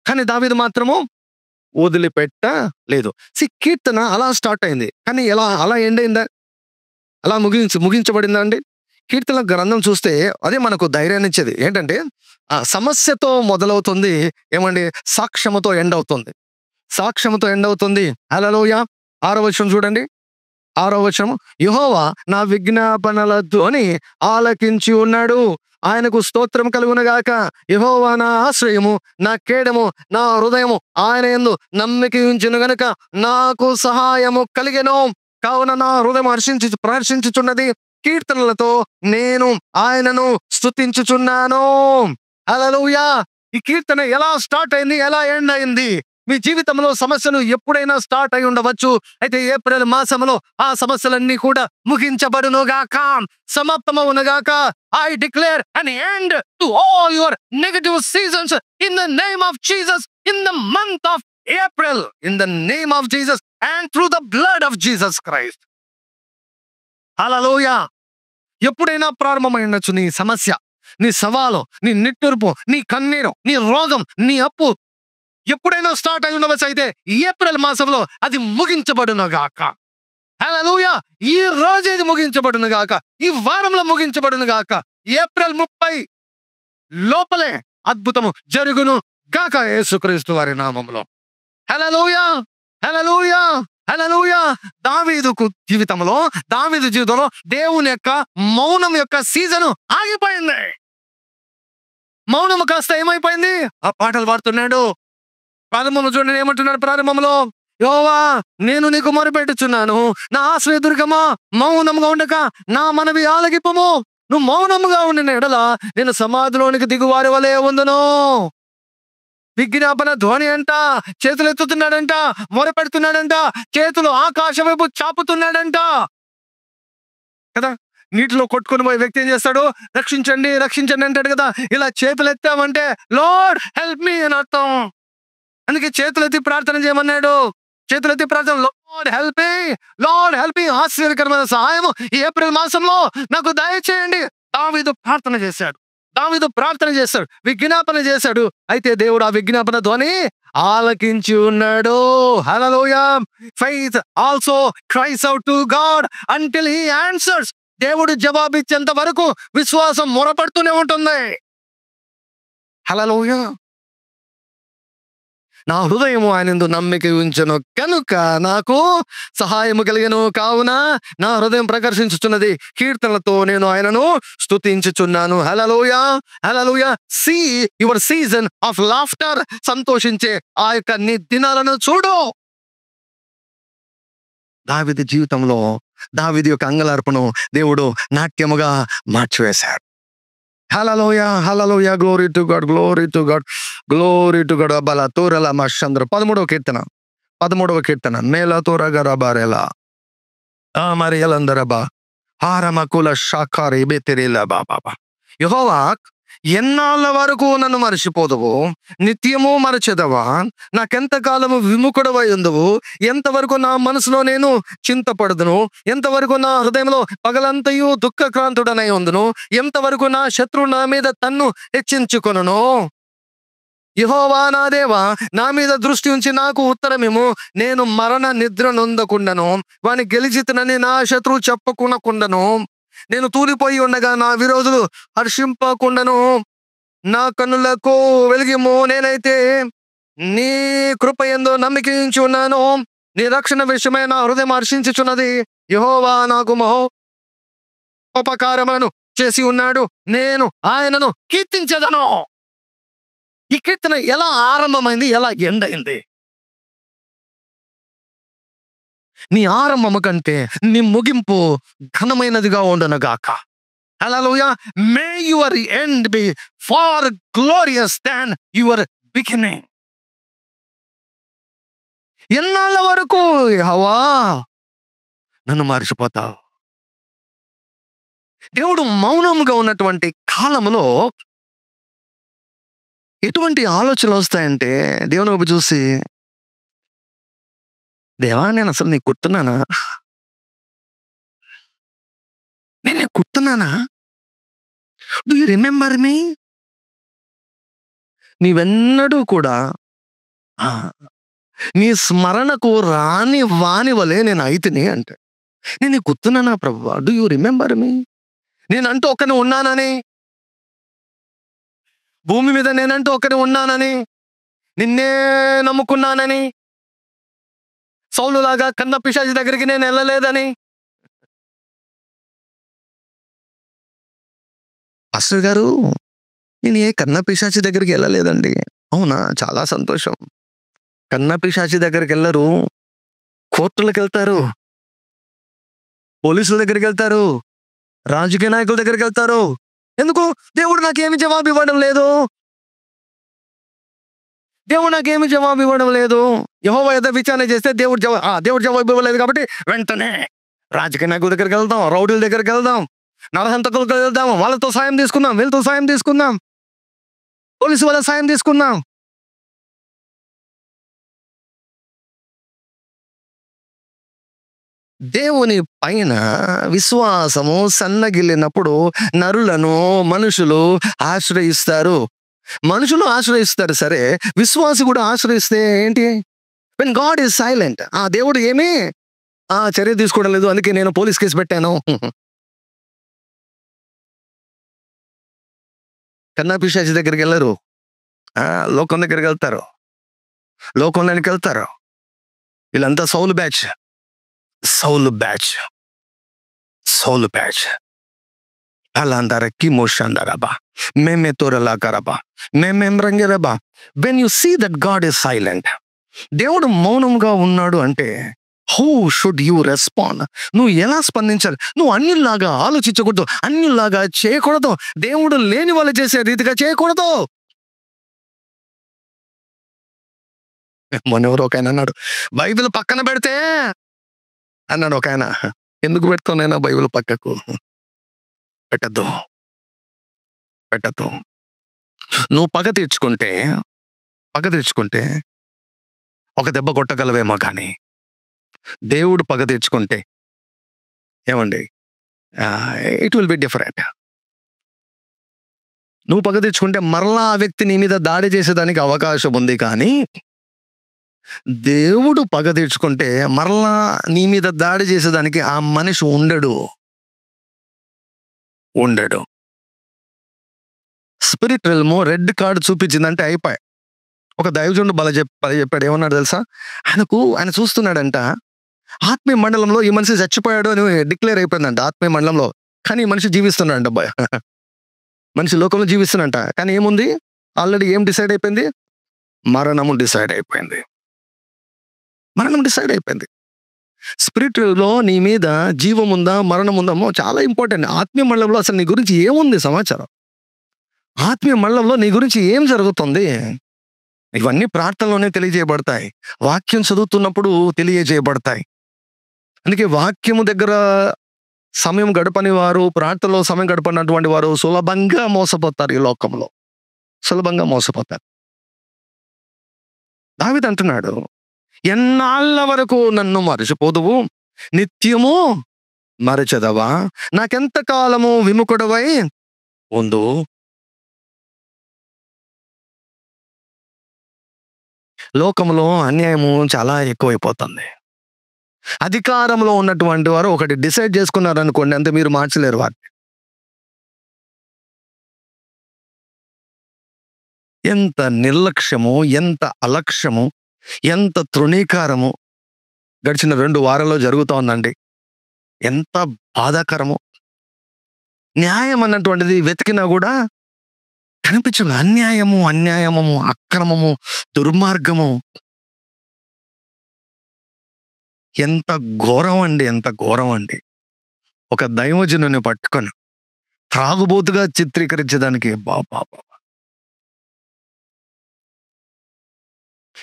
కానీ దావీదు మాత్రము వదిలిపెట్టలేదు. కీర్తన అలా స్టార్ట్ అయింది, కానీ అలా ఎండ్ అయిందా? అలా ముగించబడిందా అండి? కీర్తన గ్రంథం చూస్తే అదే మనకు ధైర్యాన్ని ఇచ్చేది. ఏంటంటే ఆ సమస్యతో మొదలవుతుంది, ఏమండి, సాక్ష్యముతో ఎండ్ అవుతుంది. హల్లెలూయా. 6వ వచనం చూడండి. 6వ వచనం, యెహోవా నా విజ్ఞాపనలతోని ఆలకించి ఉన్నాడు, ఆయనకు స్తోత్రం కలుగునుగాక. యెహోవా నా ఆశ్రయము, నా కేడము, నా హృదయము ఆయన యందు నమ్మిక ఉంచెను గనుక నాకు సహాయము కలిగెను. కావున నా హృదయం ప్రహర్షించుచున్నది, కీర్తనలతో నేను ఆయనను స్తుతించుచున్నాను. హల్లెలూయా. ఈ కీర్తన ఎలా స్టార్ట్ అయింది, ఎలా ఎండ్ అయింది? మీ జీవితంలో సమస్యలు ఎప్పుడైనా స్టార్ట్ అయి ఉండవచ్చు. అయితే ఏప్రిల్ మాసంలో ఆ సమస్యలన్నీ కూడా ముగించబడునుగాక, సమాప్తమవునుగాక. I declare an end to all your negative seasons in the name of Jesus, in the month of April, in the name of Jesus and through the blood of Jesus Christ. హల్లెలూయా. ఎప్పుడైనా ప్రారంభమై ఉండొచ్చు నీ సమస్య, నీ సవాలు, నీ నిట్టూర్పు, నీ కన్నీరు, నీ రోగం, నీ అప్పు ఎప్పుడైనా స్టార్ట్ అయి ఉండవచ్చు. అయితే ఏప్రిల్ మాసంలో అది ముగించబడునుగాక. హల్లెలూయా. ఈ రోజు ఇది ముగించబడునుగాక, ఈ వారంలో ముగించబడునుగాక. ఏప్రిల్ 30 లోపలే అద్భుతము జరుగును గాక యేసుక్రీస్తు వారి నామములో. హల్లెలూయా, హల్లెలూయా, హల్లెలూయా. దావీదు జీవితంలో దేవుని యొక్క మౌనం యొక్క సీజను ఆగిపోయింది. మౌనము కాస్త ఏమైపోయింది? ఆ పాటలు పాడుతున్నాడు. ప్రారంభంలో చూడండి ఏమంటున్నాడు. ప్రారంభంలో, యెహోవా నేను నీకు మొరపెట్టుచున్నాను, నా ఆశ్రయదుర్గమా మౌనముగా ఉండక నా మనవి ఆలకింపుము. నువ్వు మౌనముగా ఉండిన ఎడల నేను సమాధిలోనికి దిగువారి వలె ఉందును. విజ్ఞాపన ధ్వని అంట. చేతులు ఎత్తుతున్నాడంట, మొరపెడుతున్నాడంట, చేతులు ఆకాశం వైపు చాపుతున్నాడంట కదా. నీటిలో కొట్టుకొని పోయే వ్యక్తి ఏం చేస్తాడు? రక్షించండి రక్షించండి అంటాడు కదా. ఇలా చేతులు ఎత్తామంటే లార్డ్ హెల్ప్ మీ అని అర్థం. అందుకే చేతులు ఎత్తి ప్రార్థన చేయమన్నాడు. చేతులు ఎత్తి ప్రార్థన, lord help me, lord help me. ఆశ్చర్యకరమైన సహాయం ఈ ఏప్రిల్ మాసంలో నాకు దయచేయండి. దావీదు ప్రార్థన చేశాడు, దావీదు ప్రార్థన చేశాడు, విజ్ఞాపన చేశాడు. అయితే దేవుడు ఆ విజ్ఞాపన ధ్వని ఆలకించి ఉన్నాడు. Hallelujah. Faith also cries out to God until he answers. దేవుడు జవాబిచ్చేంత వరకు విశ్వాసం మొరపడుతూనే ఉంటుంది. హల్లెలూయా. నా హృదయము ఆయనందు నమ్మిక ఉంచెను కనుక నాకు సహాయము కలిగెను. కావున నా హృదయం ప్రకర్షించుచున్నది, కీర్తనలతో నేను ఆయనను స్తుతించుచున్నాను. Hallelujah, hallelujah. See your season of laughter. సంతోషించే ఆ యొక్క నీ దినాలను చూడు. దావీదు జీవితంలో దావీదు యొక్క అంగలార్పను దేవుడు నాట్యముగా మార్చివేశాడు. Hallelujah, hallelujah. Glory to God, glory to God, glory to God. బల తోరల మషంద్ర 13వ కీర్తన నేల తోరగరబారెలా మరి ఎలందరబా హారమకుల షాకారి బెతిరిలా బాబా. యెహోవా, ఎన్నాళ్ళ వరకు నన్ను మరచిపోదువు? నిత్యము మరచెదవా? నాకెంతకాలము విముఖుడవై ఉందువు? ఎంతవరకు నా మనసులో నేను చింతపడదును? ఎంతవరకు నా హృదయంలో పగలంతయు దుఃఖక్రాంతుడనై ఉందును? ఎంతవరకు నా శత్రువు నా మీద తన్ను హెచ్చించుకొనును? యెహోవా నా దేవా, నా మీద దృష్టి ఉంచి నాకు ఉత్తరమేమో. నేను మరణ నిద్ర నొందకుండను, వాని గెలిచితనని నా శత్రువు చెప్పుకునకుండను. నేను తూలిపోయి ఉండగా నా విరోధులు హర్షింపకుండను. నా కన్నులకు వెలిగిము. నేనైతే నీ కృపయందు నమ్మికించి ఉన్నాను. నీ రక్షణ విషయమై నా హృదయం హర్షించుచున్నది. యెహోవా నాకు మహోపకారములను చేసి ఉన్నాడు, నేను ఆయనను కీర్తించెదను. ఈ కీర్తన ఎలా ఆరంభమైంది, ఎలా ఎండైంది? నీ ఆరంభము కంటే నీ ముగింపు ఘనమైనదిగా ఉండనుగాక. Hallelujah. May your end be far glorious than your beginning. ఎన్నాళ్ళ వరకు యెహోవా నన్ను మర్చిపోతావు? దేవుడు మౌనంగా ఉన్నటువంటి కాలంలో ఎటువంటి ఆలోచనలు వస్తాయంటే, దేవుని వైపు చూసి, దేవా నేను అసలు నీకు గుర్తున్నానా? నేను నీకు గుర్తున్నానా? Do you remember me? నీవెన్నడూ కూడా నీ స్మరణకు రాని వాని వలె నేను అయితిని అంటే, నేను నీకు గుర్తున్నానా ప్రభువా? Do you remember me? నేనంటూ ఒక్కనే ఉన్నానని, భూమి మీద నేనంటూ ఒక్కనే ఉన్నానని, నిన్నే నమ్ముకున్నానని, సౌలులాగా కన్న పిశాచి దగ్గరికి నేను వెళ్ళలేదని. పాస్టర్ గారు, నేను ఏ కన్న పిశాచి దగ్గరికి వెళ్ళలేదండి. అవునా? చాలా సంతోషం. కన్న పిశాచి దగ్గరికి వెళ్ళరు, కోర్టులకు వెళ్తారు, పోలీసుల దగ్గరికి వెళ్తారు, రాజకీయ నాయకుల దగ్గరికి వెళ్తారు. ఎందుకు? దేవుడు నాకేమి జవాబు ఇవ్వడం లేదు. దేవుడు నాకేమి జవాబు ఇవ్వడం లేదు. యెహోవా ఏదో విచారణ చేస్తే దేవుడు జవాబు ఇవ్వలేదు కాబట్టి వెంటనే రాజకీయ నాయకుల దగ్గరికి వెళ్దాం, రౌడీల దగ్గరికి వెళ్దాం, నరహంతకులకు వెళ్దాం, వాళ్ళతో సాయం తీసుకుందాం, వీళ్ళతో సాయం తీసుకుందాం, పోలీసు వాళ్ళ సాయం తీసుకుందాం. దేవుని పైన విశ్వాసము సన్నగిల్లినప్పుడు మనుషులు ఆశ్రయిస్తారు. సరే, విశ్వాసి కూడా ఆశ్రయిస్తే ఏంటి? వెన్ గాడ్ ఈజ్ సైలెంట్, దేవుడు ఏమీ చర్య తీసుకోవడం లేదు, అందుకే నేను పోలీస్ కేసు పెట్టాను. కన్నా పిశాచి దగ్గరికి వెళ్ళరు, లోకం దగ్గరికి వెళ్తారు, లోకంలోనికి వెళ్తారు. వీళ్ళంతా సౌలు బ్యాచ్. అలా అంటారా? కిమోషందరబా మేమే తోరలా కరబా మేమేం రంగరబా. When you see that God is silent, దేవుడు మౌనంగా ఉన్నాడు అంటే, హౌ షుడ్ యూ రెస్పాండ్? నువ్వు ఎలా స్పందించాలి? నువ్వు అన్యుల్లాగా ఆలోచించకూడదు, అన్యుల్లాగా చేయకూడదు, దేవుడు లేని వాళ్ళు చేసే రీతిగా చేయకూడదు. మొన్నెవరో ఒక ఆయన అన్నాడు, బైబిల్ పక్కన పెడితే అన్నాడు ఒక ఆయన. ఎందుకు పెడుతున్నాయినా బైబిల్ పక్కకు? పెట్టద్దు, పెట్టద్దు. నువ్వు పగ తీర్చుకుంటే ఒక దెబ్బ కొట్టగలవేమో కానీ దేవుడు పగ తీర్చుకుంటే ఏమండి, ఇట్ విల్ బి డిఫరెంట్. నువ్వు పగ తెచ్చుకుంటే మరలా ఆ వ్యక్తి నీ మీద దాడి చేసేదానికి అవకాశం ఉంది, కానీ దేవుడు పగ తీర్చుకుంటే మరలా నీ మీద దాడి చేసేదానికి ఆ మనిషి ఉండడు. స్పిరిట్ రెల్మ్ రెడ్ కార్డు చూపించిందంటే అయిపోయి. ఒక దైవజనుడు బల చెప్పాడు, ఏమన్నాడు తెలుసా? ఆయన చూస్తున్నాడంట, ఆత్మీయ మండలంలో ఈ మనిషి చచ్చిపోయాడు అని డిక్లేర్ అయిపోయిందంట ఆత్మీయ మండలంలో. కానీ ఈ మనిషి జీవిస్తున్నాడంట, మనిషి లోకంలో జీవిస్తున్నట్ట. కానీ ఏముంది, ఆల్రెడీ ఏం డిసైడ్ అయిపోయింది? మరణము డిసైడ్ అయిపోయింది. స్పిరిచువల్లో నీ మీద జీవం ఉందా మరణం ఉందామో చాలా ఇంపార్టెంట్. ఆత్మీయ మండలంలో అసలు నీ గురించి ఏముంది సమాచారం? ఆత్మీయ మండలంలో నీ గురించి ఏం జరుగుతుంది? ఇవన్నీ ప్రార్థనలోనే తెలియజేయబడతాయి, వాక్యం చదువుతున్నప్పుడు తెలియజేయబడతాయి. అందుకే వాక్యము దగ్గర సమయం గడపని వారు, ప్రార్థనలో సమయం గడపనటువంటి వారు సులభంగా మోసపోతారు. ఈ లోకంలో సులభంగా మోసపోతారు. దావీదు అంటున్నాడు, ఎన్నాళ్ళ వరకు నన్ను మరచిపోదువు, నిత్యము మరచెదవా, నాకెంత కాలము విముఖుడవై ఉందు. లోకంలో అన్యాయము చాలా ఎక్కువైపోతుంది. అధికారంలో ఉన్నటువంటి వారు ఒకటి డిసైడ్ చేసుకున్నారనుకోండి, అంతే, మీరు మార్చలేరు వాటిని. ఎంత నిర్లక్ష్యము, ఎంత అలక్ష్యము, ఎంత తృణీకారము గడిచిన 2 వారాల్లో జరుగుతూ ఉందండి. ఎంత బాధాకరము. న్యాయం అన్నటువంటిది వెతికినా కూడా కనిపించదు. అన్యాయము, అక్రమము, దుర్మార్గము. ఎంత ఘోరం అండి. ఒక దైవజనుని పట్టుకొని త్రాగుబోతుగా చిత్రీకరించడానికి బాబా.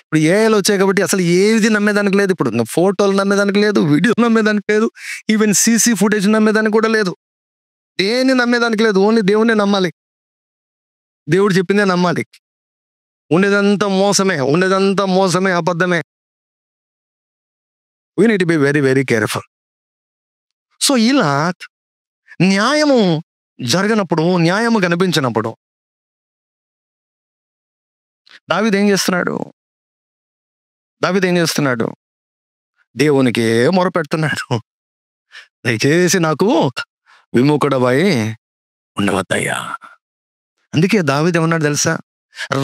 ఇప్పుడు ఏఐలు వచ్చాయి కాబట్టి అసలు ఏది నమ్మేదానికి లేదు. ఇప్పుడు ఫోటోలు నమ్మేదానికి లేదు, వీడియోలు నమ్మేదానికి లేదు, ఈవెన్ సీసీ ఫుటేజ్ నమ్మేదానికి కూడా లేదు. దేన్ని నమ్మేదానికి లేదు. ఓన్లీ దేవుణ్ణి నమ్మాలి, దేవుడు చెప్పిందే నమ్మాలి. ఉండేదంతా మోసమే, అబద్ధమే. We need to be very, very careful. So ఇలా న్యాయము జరగనప్పుడు, న్యాయము కనిపించినప్పుడు దావీదు ఏం చేస్తున్నాడు? దేవునికి మొరపెడుతున్నాడు, దయచేసి నాకు విముఖుడవై ఉండవద్దయ్యా. అందుకే దావీదు ఏమన్నాడు తెలుసా?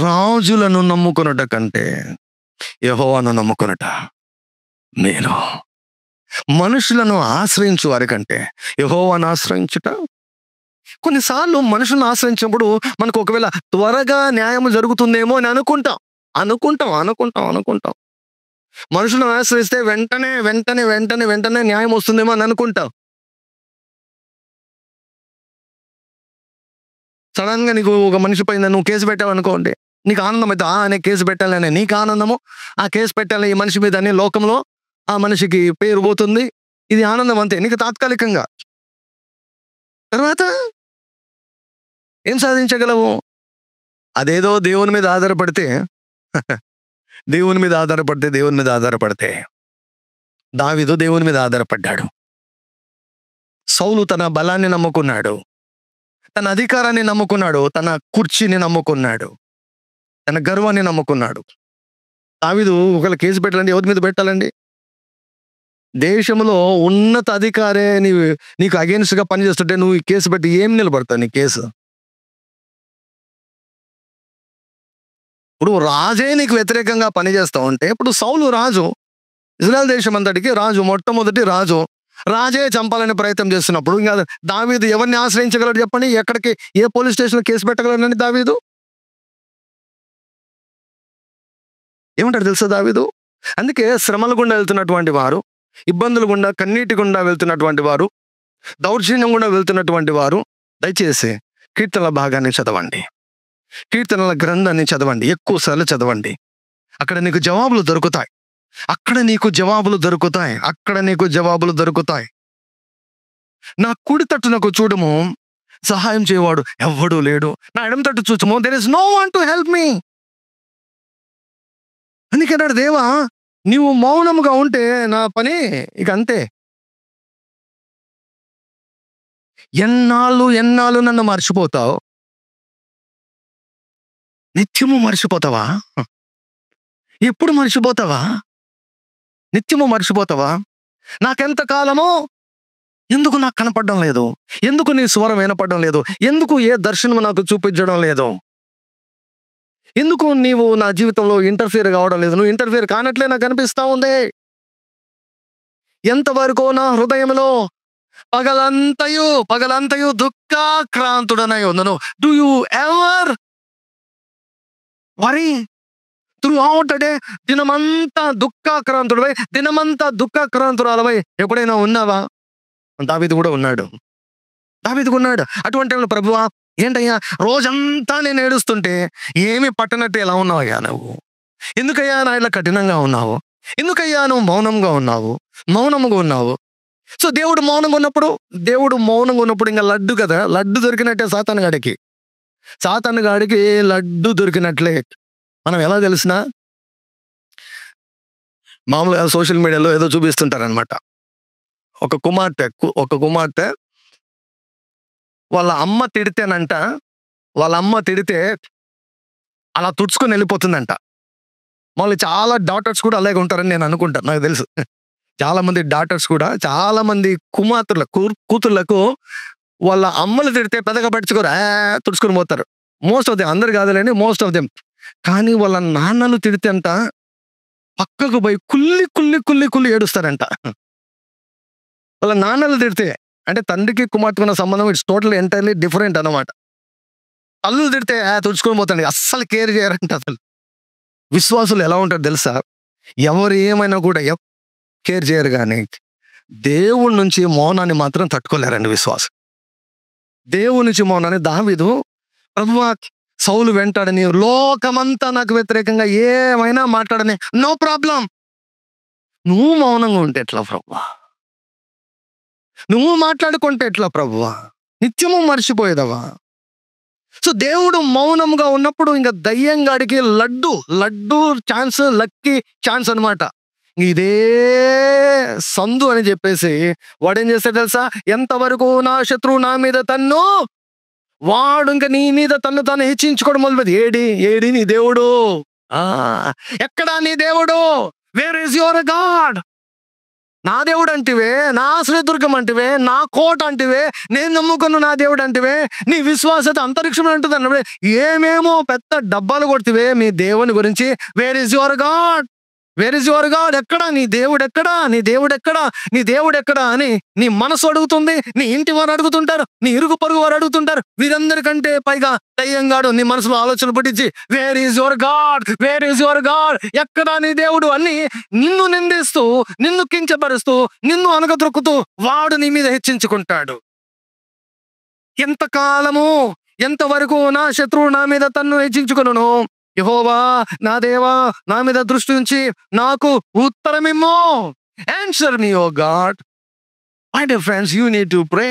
రాజులను నమ్ముకొనుట కంటే యెహోవాను నమ్ముకొనుట నేను. మనుషులను ఆశ్రయించు వారి కంటే యెహోవాను ఆశ్రయించుట. కొన్నిసార్లు మనుషులను ఆశ్రయించినప్పుడు మనకు ఒకవేళ త్వరగా న్యాయం జరుగుతుందేమో అని అనుకుంటాం. మనుషులను ఆశ్రయిస్తే వెంటనే న్యాయం వస్తుందేమో అని అనుకుంటాం. సడన్ గా నీకు ఒక మనిషి పైన నువ్వు కేసు పెట్టావు అనుకోండి, నీకు ఆనందం అయితే, అనే కేసు పెట్టాలనే నీకు ఆనందము, ఆ కేసు పెట్టాలి ఈ మనిషి మీద అని లోకంలో ఆ మనిషికి పేరు పోతుంది. ఇది ఆనందం అంతే, నీకు తాత్కాలికంగా. తర్వాత ఏం సాధించగలవు? అదేదో దేవుని మీద ఆధారపడితే దావీదు దేవుని మీద ఆధారపడ్డాడు. సౌలు తన బలాన్ని నమ్ముకున్నాడు, తన అధికారాన్ని నమ్ముకున్నాడు, తన కుర్చీని నమ్ముకున్నాడు, తన గర్వాన్ని నమ్ముకున్నాడు. దావీదు ఒకవేళ కేసు పెట్టాలండి, ఎవరి మీద పెట్టాలండి? దేశంలో ఉన్నత అధికారే నీకు అగేన్స్ట్ గా పనిచేస్తుంటే నువ్వు ఈ కేసు పెట్టి ఏం నిలబడతావు? నీ కేసు ఇప్పుడు రాజే నీకు వ్యతిరేకంగా పనిచేస్తా ఉంటే, ఇప్పుడు సౌలు రాజు, ఇజ్రాయెల్ దేశం అంతటికి రాజు, మొట్టమొదటి రాజు, రాజే చంపాలని ప్రయత్నం చేస్తున్నప్పుడు ఇంకా దావీదు ఎవరిని ఆశ్రయించగలడు చెప్పండి? ఎక్కడికి, ఏ పోలీస్ స్టేషన్లో కేసు పెట్టగలడండి దావీదు? ఏమంటారు తెలుసా దావీదు? అందుకే శ్రమల గుండా వెళ్తున్నటువంటి వారు, ఇబ్బందులు గుండా, కన్నీటి గుండా వెళ్తున్నటువంటి వారు, దౌర్జన్యం గుండా వెళ్తున్నటువంటి వారు దయచేసి కీర్తనల భాగాన్ని చదవండి, కీర్తనల గ్రంథాన్ని చదవండి, ఎక్కువ సార్లు చదవండి. అక్కడ నీకు జవాబులు దొరుకుతాయి. అక్కడ నీకు జవాబులు దొరుకుతాయి. అక్కడ నీకు జవాబులు దొరుకుతాయి. నా కుడి తట్టునకు చూడము, సహాయం చేయవాడు ఎవ్వడూ లేడు. నా ఎడమ తట్టు చూచము, there is no one to help me. అందుకన్నాడు, దేవా నీవు మౌనముగా ఉంటే నా పని ఇక అంతే. ఎన్నాళ్ళు నన్ను మర్చిపోతావు? నిత్యము మర్చిపోతావా? ఎప్పుడు మర్చిపోతావా? నిత్యము మర్చిపోతావా? నాకెంత కాలమో ఎందుకు నాకు కనపడడం లేదు? ఎందుకు నీ స్వరం వినపడడం లేదు? ఎందుకు ఏ దర్శనం నాకు చూపించడం లేదు? ఎందుకు నీవు నా జీవితంలో ఇంటర్ఫియర్ కావడం లేదు? నువ్వు ఇంటర్ఫియర్ కానట్లే నాకు అనిపిస్తా ఉంది. ఎంతవరకు నా హృదయంలో పగలంతయు దుఃఖాక్రాంతుడనై ఉందను. Do you ever worry throughout day? దినమంతా దుఃఖాక్రాంతురాలవై ఎప్పుడైనా ఉన్నావా? దావీదు కూడా ఉన్నాడు. అటువంటి ప్రభువా ఏంటయ్యా రోజంతా నేను ఏడుస్తుంటే ఏమి పట్టనట్టు ఎలా ఉన్నావయ్యా నువ్వు? ఎందుకయ్యా నా ఇలా కఠినంగా ఉన్నావు? ఎందుకయ్యా నువ్వు మౌనంగా ఉన్నావు? సో దేవుడు మౌనంగా ఉన్నప్పుడు ఇంకా లడ్డు కదా, లడ్డు దొరికినట్టే సాతాను గాడికి లడ్డు దొరికినట్లే. మనం ఎలా తెలిసిన, మామూలుగా సోషల్ మీడియాలో ఏదో చూపిస్తుంటారనమాట. ఒక కుమార్తె వాళ్ళ అమ్మ తిడితే అలా తుడుచుకొని వెళ్ళిపోతుందంట. మళ్ళీ చాలా డాటర్స్ కూడా అలాగే ఉంటారని నేను అనుకుంటాను. నాకు తెలుసు చాలా మంది డాటర్స్ కూడా, చాలా మంది కూతుర్లకు వాళ్ళ అమ్మలు తిడితే పెద్దగా పట్టుకోరు, తుడుచుకొని పోతారు. మోస్ట్ ఆఫ్ దెమ్, అందరు కాదులేని మోస్ట్ ఆఫ్ దెమ్. కానీ వాళ్ళ నాన్నలు తిడితే అంట పక్కకు పోయి కుల్లి ఏడుస్తారంట. వాళ్ళ నాన్నలు తిడితే, అంటే తండ్రికి కుమార్తెకున్న సంబంధం ఇట్స్ టోటల్ ఎంటైర్లీ డిఫరెంట్ అనమాట. తల్లులు తిడితే తుడుచుకొని పోతాండి, అస్సలు కేర్ చేయరంట. అసలు విశ్వాసులు ఎలా ఉంటారు తెలుసా? ఎవరు ఏమైనా కూడా కేర్ చేయరు, కానీ దేవుడి నుంచి మౌనాన్ని మాత్రం తట్టుకోలేరండి విశ్వాసం. దేవుడి నుంచి మౌనాన్ని దావీదు, ప్రభువా సౌలు వెంటాడని, లోకమంతా నాకు వ్యతిరేకంగా ఏమైనా మాట్లాడని, నో ప్రాబ్లం. నువ్వు మౌనంగా ఉంటే ఎట్లా ప్రభువా? నువ్వు మాట్లాడుకుంటే ఎట్లా ప్రభువా? నిత్యము మర్చిపోయేదవా? సో దేవుడు మౌనంగా ఉన్నప్పుడు ఇంకా దయ్యంగాడికి లడ్డు ఛాన్స్, లక్కీ ఛాన్స్ అనమాట. ఇదే సందు అని చెప్పేసి వాడేం చేస్తాడు తెలుసా? ఎంతవరకు నా శత్రువు నా మీద తన్ను, వాడు ఇంకా నీ మీద తను హెచ్చించుకోవడం మొదలుపెట్టి, ఏడి నీ దేవుడు? ఎక్కడా నీ దేవుడు? Where is your God? నా దేవుడు అంటివే, నా ఆశ్రయదుర్గం అంటివే, నా కోట అంటివే, నేను నమ్ముకున్న నా దేవుడు అంటివే, నీ విశ్వాసత అంతరిక్షం అంటుంది అన్నప్పుడు ఏమేమో పెద్ద డబ్బాలు కొడుతువే మీ దేవుని గురించి. Where is your God? ఎక్కడా నీ దేవుడు? నీ దేవుడు ఎక్కడా అని నీ మనసు అడుగుతుంది, నీ ఇంటి వారు అడుగుతుంటారు, నీ ఇరుగు పొరుగు వారు అడుగుతుంటారు. వీరందరికంటే పైగా దయ్యంగాడు నీ మనసులో ఆలోచన పుట్టించి, వేర్ ఈజ్ యువర్ గాడ్? ఎక్కడా నీ దేవుడు అని నిన్ను నిందిస్తూ, నిన్ను కించపరుస్తూ, నిన్ను అనగద్రొక్కుతూ వాడు నీ మీద హెచ్చించుకుంటాడు. ఎంతవరకు నా శత్రువు నా మీద తన్ను హెచ్చించుకొనును? యెహోవా నా దేవా నా మీద దృష్టి ఉంచి నాకు ఉత్తరమిమ్ము. Answer me O God. My dear friends, you need to pray,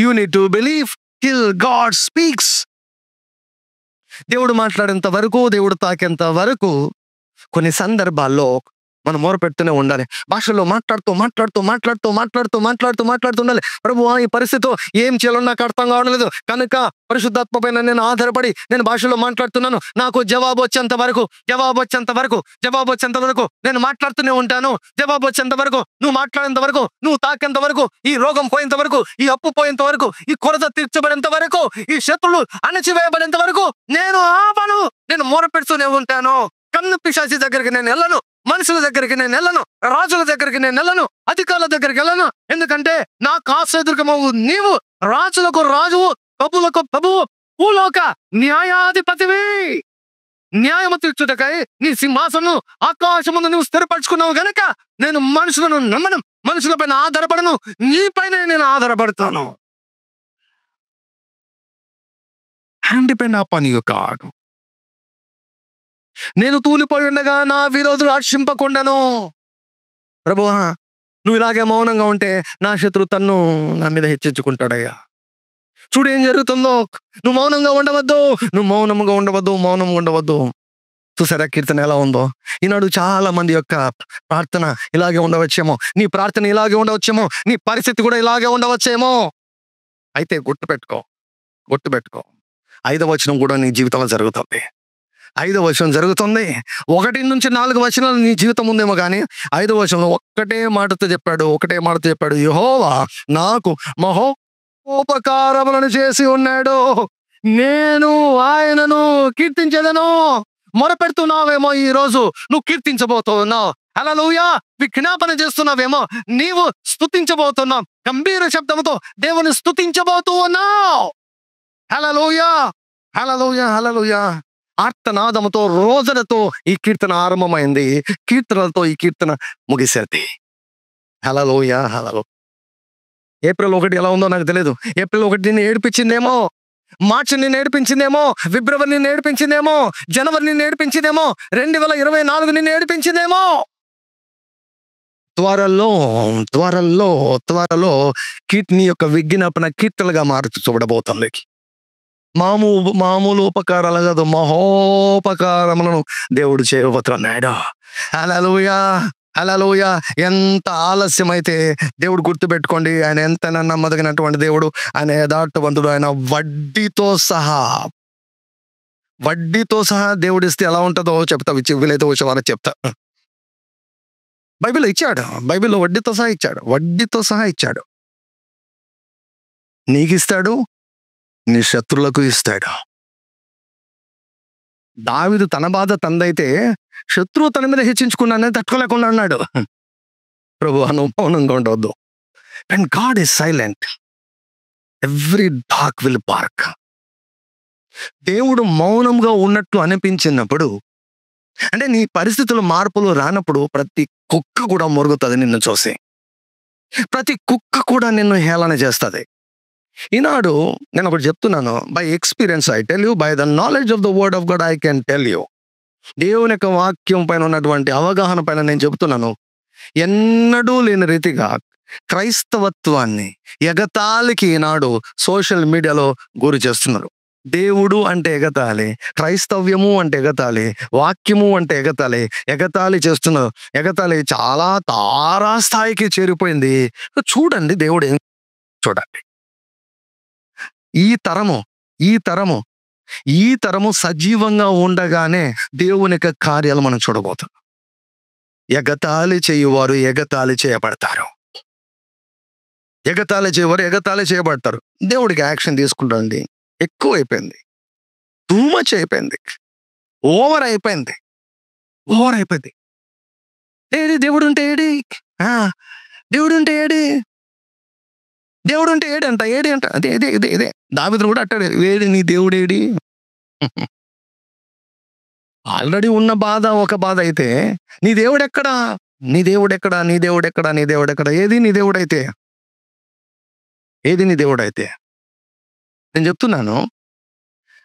you need to believe till God speaks. దేవుడు మాట్లాడేంత వరకు, దేవుడు తాకేంత వరకు కొన్ని సందర్భాల్లో మనం మొరపెడుతూనే ఉండాలి. భాషల్లో మాట్లాడుతూ ఉండాలి. ప్రభువా ఈ పరిస్థితితో ఏం చేయాలో నాకు అర్థం కావడం లేదు, కనుక పరిశుద్ధాత్మ పైన నేను ఆధారపడి నేను భాషలో మాట్లాడుతున్నాను. నాకు జవాబు వచ్చేంత వరకు నేను మాట్లాడుతూనే ఉంటాను. జవాబు వచ్చేంత వరకు, నువ్వు మాట్లాడేంత వరకు, నువ్వు తాకేంత వరకు, ఈ రోగం పోయేంత వరకు, ఈ అప్పు పోయేంత వరకు, ఈ కొరత తీర్చబడేంత వరకు, ఈ శత్రులు అణచివేయబడేంత వరకు నేను ఆపను. నేను మొరపెడుతూనే ఉంటాను. కన్ను పిశాచి దగ్గరికి నేను వెళ్ళను, మనుషుల దగ్గరికి నేను వెళ్ళను, రాజుల దగ్గరికి నేను వెళ్ళను, అధికారుల దగ్గరికి వెళ్ళను. ఎందుకంటే నాకు ఆశ్రయదుర్గమవు నీవు, రాజులకు రాజువు, ప్రభువులకు ప్రభువు, భూలోక న్యాయాధిపతివి. న్యాయము తీర్చుటకై నీ సింహాసనం ఆకాశముందు నువ్వు స్థిరపరచుకున్నావు గనక నేను మనుషులను నమ్మను, మనుషుల పైన ఆధారపడను, నీ పైన నేను ఆధారపడతాను. And depend upon your God. నేను తూలిపోయి ఉండగా నా విరోధులు హర్షింపకుండాను. ప్రభువా, నువ్వు ఇలాగే మౌనంగా ఉంటే నా శత్రు తన్ను నా మీద హెచ్చించుకుంటాడయ్యా. చూడు ఏం జరుగుతుందో. నువ్వు మౌనంగా ఉండవద్దు, నువ్వు మౌనంగా ఉండవద్దు, మౌనంగా ఉండవద్దు. చూసారా కీర్తన ఎలా ఉందో? ఈనాడు చాలా మంది యొక్క ప్రార్థన ఇలాగే ఉండవచ్చేమో, నీ ప్రార్థన ఇలాగే ఉండవచ్చేమో, నీ పరిస్థితి కూడా ఇలాగే ఉండవచ్చేమో. అయితే గుర్తుపెట్టుకో 5వ వచనం కూడా నీ జీవితంలో జరుగుతుంది. 5వ వచనం జరుగుతుంది. 1-4 వచనాలు నీ జీవితం ఉందేమో కానీ 5వ వచనంలో ఒకటే మాటతో చెప్పాడు, యెహోవా నాకు మహోపకారములను చేసి ఉన్నాడు, నేను ఆయనను కీర్తించెదను. మొరపెడుతున్నావేమో, ఈ రోజు నువ్వు కీర్తించబోతున్నావు. హల్లెలూయా. విజ్ఞాపన చేస్తున్నావేమో, నీవు స్తుతించబోతున్నావు. గంభీర శబ్దంతో దేవుని స్తుతించబోతూ ఉన్నావు. హల్లెలూయా, హల్లెలూయా, హల్లెలూయా. ఆర్తనాదముతో, రోజులతో ఈ కీర్తన ఆరంభమైంది. కీర్తనలతో ఈ కీర్తన ముగిసేది. హల్లెలూయా, హల్లెలూయా. ఏప్రిల్ 1 ఎలా ఉందో నాకు తెలియదు. ఏప్రిల్ 1 నిన్ను ఏడిపించిందేమో, మార్చి నిన్ను ఏడిపించిందేమో, ఫిబ్రవరి నిన్ను ఏడిపించిందేమో, జనవరి నిన్ను ఏడిపించిందేమో, 2024 నిన్ను ఏడిపించిందేమో. త్వరలో నీ యొక్క విజ్ఞాపన కీర్తనలుగా మారుతూ చూడబోతుంది. మామూలు ఉపకారాలు కాదు, మహోపకారములను దేవుడు చేయబోతున్నాడు. హల్లెలూయా, హల్లెలూయా. ఎంత ఆలస్యమైతే దేవుడు గుర్తుపెట్టుకోండి, ఆయన ఎంత నమ్మదగినటువంటి దేవుడు, ఆయన యథార్థవంతుడు. ఆయన వడ్డీతో సహా దేవుడు ఇస్తే ఎలా ఉంటుందో చెప్తా. వీలైతే వచ్చేవారు చెప్తా. బైబిల్లో ఇచ్చాడు. బైబిల్లో వడ్డీతో సహా ఇచ్చాడు. నీకిస్తాడు, నీ శత్రులకు ఇస్తాడు. దావీదు తన బాధ తందైతే శత్రువు తన మీద హెచ్చించుకున్నానే తట్టుకోలేకుండా అన్నాడు. ప్రభువా, నువ్వు మౌనంగా ఉండవద్దు. When God is silent, every dog will bark. దేవుడు మౌనంగా ఉన్నట్టు అనిపించినప్పుడు, అంటే నీ పరిస్థితుల మార్పులు రానప్పుడు ప్రతి కుక్క కూడా మొరుగుతుంది నిన్ను చూసి. ప్రతి కుక్క కూడా నిన్ను హేళన చేస్తుంది. ఈనాడు నేను ఒకటి చెప్తున్నాను, by experience I tell you, by the knowledge of the word of God I can tell you. దేవుని యొక్క వాక్యం పైన ఉన్నటువంటి అవగాహన పైన నేను చెబుతున్నాను. ఎన్నడూ లేని రీతిగా క్రైస్తవత్వాన్ని ఎగతాళికి ఈనాడు సోషల్ మీడియాలో గురి చేస్తున్నారు. దేవుడు అంటే ఎగతాళి, క్రైస్తవ్యము అంటే ఎగతాళి, వాక్యము అంటే ఎగతాళి చేస్తున్నారు. ఎగతాళి చాలా తారాస్థాయికి చేరిపోయింది. చూడండి, దేవుడు చూడండి. ఈ తరము సజీవంగా ఉండగానే దేవుని యొక్క కార్యాలు మనం చూడబోతాం. ఎగతాళి చేయువారు ఎగతాళి చేయబడతారు. దేవుడికి యాక్షన్ తీసుకుంటాండి. ఎక్కువ అయిపోయింది, టూ మచ్ అయిపోయింది, ఓవర్ అయిపోయింది. దేవుడు ఉంటే ఏడి, ఏడి అంట. ఇదే దావీదును కూడా అట్టాడు, ఏడి నీ దేవుడేడి. ఆల్రెడీ ఉన్న బాధ ఒక బాధ అయితే, నీ దేవుడెక్కడా? ఏది నీ దేవుడైతే? నేను చెప్తున్నాను,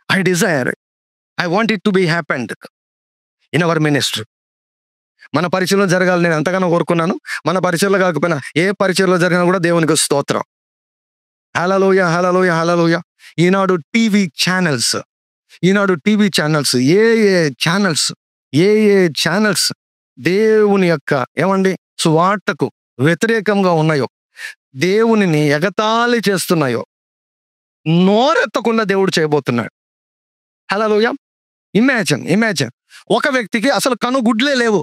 I want it to be happened in our ministry. మన పరిచయంలో జరగాలి నేను ఎంతగానో కోరుకున్నాను. మన పరిచయంలో కాకపోయినా ఏ పరిచయంలో జరిగినా కూడా దేవునికి స్తోత్రం. హల్లెలూయా, హల్లెలూయా, హల్లెలూయా. ఈనాడు టీవీ ఛానల్స్, ఏ ఛానల్స్ దేవుని యొక్క సువార్తకు వ్యతిరేకంగా ఉన్నాయో, దేవునిని ఎగతాళి చేస్తున్నాయో, నోరెత్తకుండా దేవుడు చేయబోతున్నాడు. హల్లెలూయా. ఇమాజిన్ ఒక వ్యక్తికి అసలు కనుగుడ్లే లేవు.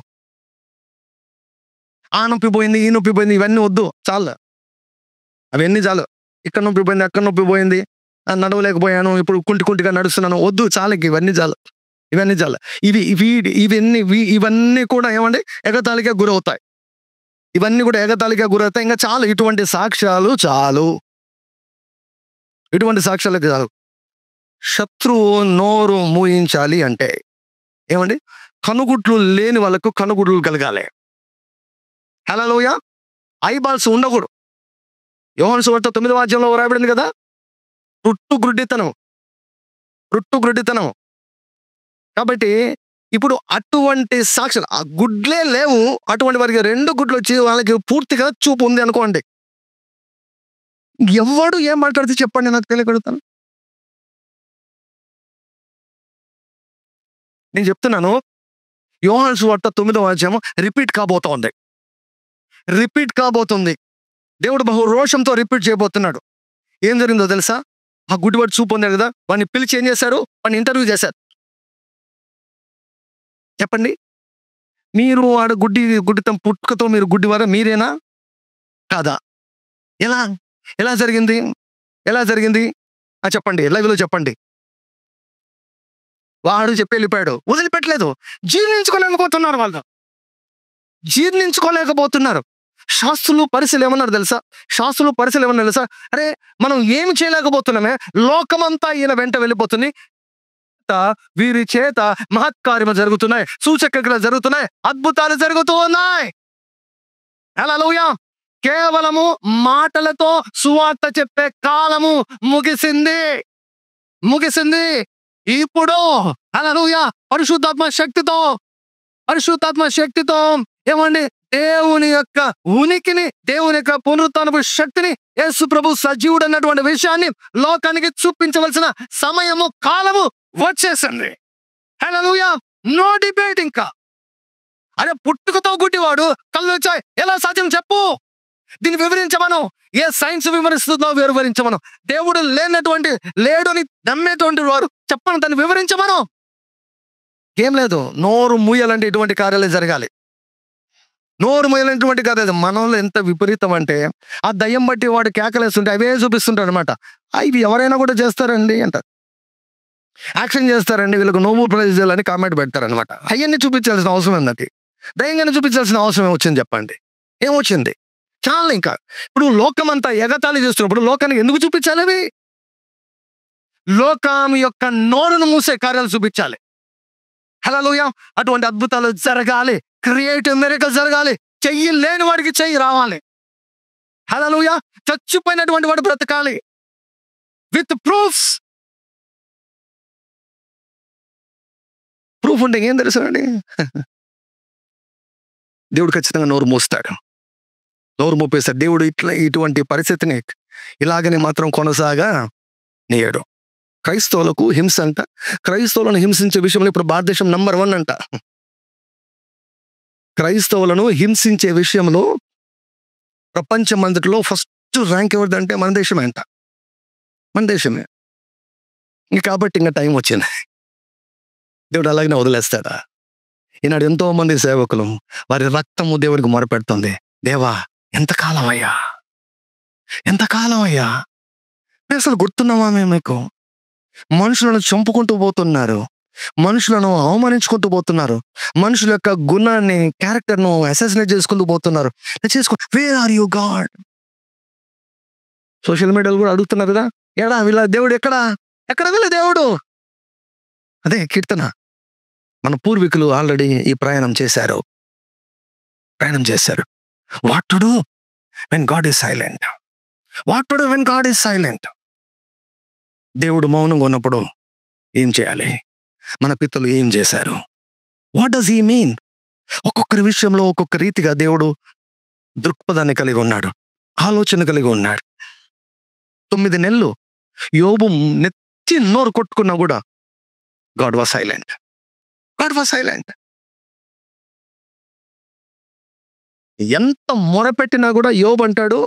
ఆ నొప్పి పోయింది, ఈ నొప్పి పోయింది, ఇవన్నీ వద్దు, చాలు. అవన్నీ చాలు. ఇక్కడ నొప్పి పోయింది, అక్కడ నొప్పి పోయింది, నడవలేకపోయాను, ఇప్పుడు కుంటిగా నడుస్తున్నాను, వద్దు, చాలు. ఇవన్నీ చాలు. ఇవన్నీ కూడా ఎగతాళిగా గురవుతాయి. ఇంకా చాలు. ఇటువంటి సాక్ష్యాలు చాలు. శత్రువు నోరు మూయించాలి అంటే కనుగుడ్లు లేని వాళ్ళకు కనుగుడ్లు కలగాలి. హల్లెలూయా. ఐబాల్స్ ఉండకూడదు. యోహాను సువార్త 9వ అధ్యాయంలో రాయబడింది కదా, రుట్టు గుడ్డితనం. కాబట్టి ఇప్పుడు అటువంటి సాక్షులు ఆ గుడ్లే లేవు, అటువంటి వారికి 2 గుడ్లు వచ్చి వాళ్ళకి పూర్తిగా చూపు ఉంది అనుకోండి. ఎవడు ఏం మాట్లాడితే చెప్పండి, నాకు తెలియగలుగుతాను. నేను చెప్తున్నాను, యోహాను సువార్త 9వ అధ్యాయం రిపీట్ కాబోతోంది. రిపీట్ కాబోతుంది. దేవుడు బహు రోషంతో రిపీట్ చేయబోతున్నాడు. ఏం జరిగిందో తెలుసా? ఆ గుడ్డివాడు చూపు పొందాడు కదా, వాడిని పిలిచి ఏం చేశారు? వాడిని ఇంటర్వ్యూ చేశారు. చెప్పండి, మీరు ఆడ గుడ్డితం పుట్టుకతో మీరు గుడ్డివారా? మీరేనా కాదా? ఎలా ఎలా జరిగింది? ఎలా జరిగింది? చెప్పండి, లైవ్లో చెప్పండి. వాడు చెప్పి వెళ్ళిపోయాడు, వదిలిపెట్టలేదు. జీర్ణించుకోలేకపోతున్నారు వాళ్ళు, జీర్ణించుకోలేకపోతున్నారు. శాస్త్రులు పరిశీలు ఏమన్నారు తెలుసా? శాస్త్రులు పరిశీలు ఏమన్నారు తెలుసా? అరే, మనం ఏమి చేయలేకపోతున్నామే, లోకమంతా ఈయన వెంట వెళ్ళిపోతుంది, వీరి చేత మహత్కార్యము జరుగుతున్నాయి, సూచక్రియలు జరుగుతున్నాయి, అద్భుతాలు జరుగుతూ ఉన్నాయి. హల్లెలూయా. కేవలము మాటలతో సువార్త చెప్పే కాలము ముగిసింది. ఇప్పుడు హల్లెలూయా పరిశుద్ధాత్మ శక్తితో ఏమండి, దేవుని యొక్క ఉనికిని, దేవుని యొక్క పునరుత్థానపు శక్తిని, యేసు ప్రభు సజీవుడు అన్నటువంటి విషయాన్ని లోకానికి చూపించవలసిన సమయము, కాలము వచ్చేసింది. హల్లెలూయా. నో డిబేట్ ఇంకా. అరే, పుట్టుకతో గుడ్డివాడు కళ్ళు వచ్చాయి, ఎలా సాధ్యం చెప్పు? దీన్ని వివరించమను. ఏ సైన్స్ వివరిస్తుందో వివరించమను. దేవుడు లేడు అని నమ్మేటువంటి వారు చెప్పను, దాన్ని వివరించమను. ఏం లేదు, నోరు మూయాలంటే ఇటువంటి కార్యాలే జరగాలి. నోరు మూయాలంటే కార్యాలు. మనలో ఎంత విపరీతం అంటే, ఆ దయ్యం బట్టి వాడు కేకలేస్తుంటే అవే చూపిస్తుంటాడు అనమాట. ఇవి ఎవరైనా కూడా చేస్తారండి అంటారు, యాక్షన్ చేస్తారండి, వీళ్ళకు నోము ప్రజలని కామెంట్ పెడతారనమాట. అవన్నీ చూపించాల్సిన అవసరం ఏంటంటే, దయ్యంగానే చూపించాల్సిన అవసరం ఏమొచ్చింది చెప్పండి? ఏమొచ్చింది? చాలా. ఇంకా ఇప్పుడు లోకమంతా ఎగతాళి చేస్తున్నప్పుడు లోకానికి ఎందుకు చూపించాలి? అవి లోకం యొక్క నోరును మూసే కార్యాలు చూపించాలి. హల్లెలూయా. అటువంటి అద్భుతాలు జరగాలి, క్రియేటివ్ మిరకల్స్ జరగాలి, చెయ్యి లేని వాడికి చెయ్యి రావాలి. హల్లెలూయా. చచ్చిపోయినటువంటి వాడు బ్రతకాలి విత్ ప్రూఫ్స్. ప్రూఫ్ ఉంటే ఏం తెలుసండి? దేవుడు ఖచ్చితంగా నోరు మూస్తాడు, నోరు మూపేస్తాడు. దేవుడు ఇటువంటి పరిస్థితిని ఇలాగనే మాత్రం కొనసాగా నీయడు. క్రైస్తవులకు హింస అంట. క్రైస్తవులను హింసించే విషయంలో ఇప్పుడు భారతదేశం నంబర్ 1 అంట. క్రైస్తవులను హింసించే విషయంలో ప్రపంచం అంతటిలో ఫస్ట్ ర్యాంక్ ఎవరిదంటే మన దేశమే అంట. మన దేశమే. కాబట్టి ఇంకా టైం వచ్చింది. దేవుడు అలాగనే వదిలేస్తాడా? ఈనాడు ఎంతో మంది సేవకులు వారి రక్తము దేవుడికి మొరపెడుతుంది. దేవా, ఎంతకాలం అయ్యా, అసలు గుర్తున్నామా మేము మీకు? మనుషులను చంపుకుంటూ పోతున్నారు, మనుషులను అవమానించుకుంటూ పోతున్నారు, మనుషుల యొక్క గుణాన్ని, క్యారెక్టర్ను అసాసినేట్ చేసుకుంటూ పోతున్నారు. Where are you God? Social మీడియాలో కూడా అడుగుతున్నారు కదా, ఎడా వీళ్ళ దేవుడు ఎక్కడ వీళ్ళ దేవుడు? అదే కీర్తన. మన పూర్వీకులు ఆల్రెడీ ఈ ప్రయాణం చేశారు. What to do when God is silent? దేవుడు మౌనంగా ఉన్నప్పుడు ఏం చేయాలి? మన పితరులు ఏం చేశారు? What does he mean? ఒక్కొక్కరి విషయంలో ఒక్కొక్క రీతిగా దేవుడు దృక్పథాన్ని కలిగి ఉన్నాడు, ఆలోచన కలిగి ఉన్నాడు. 9 నెలలు యోబు నెత్తి నోరు కొట్టుకున్నా కూడా గాడ్ వాజ్ సైలెంట్. ఎంత మొరపెట్టినా కూడా యోబు అంటాడు,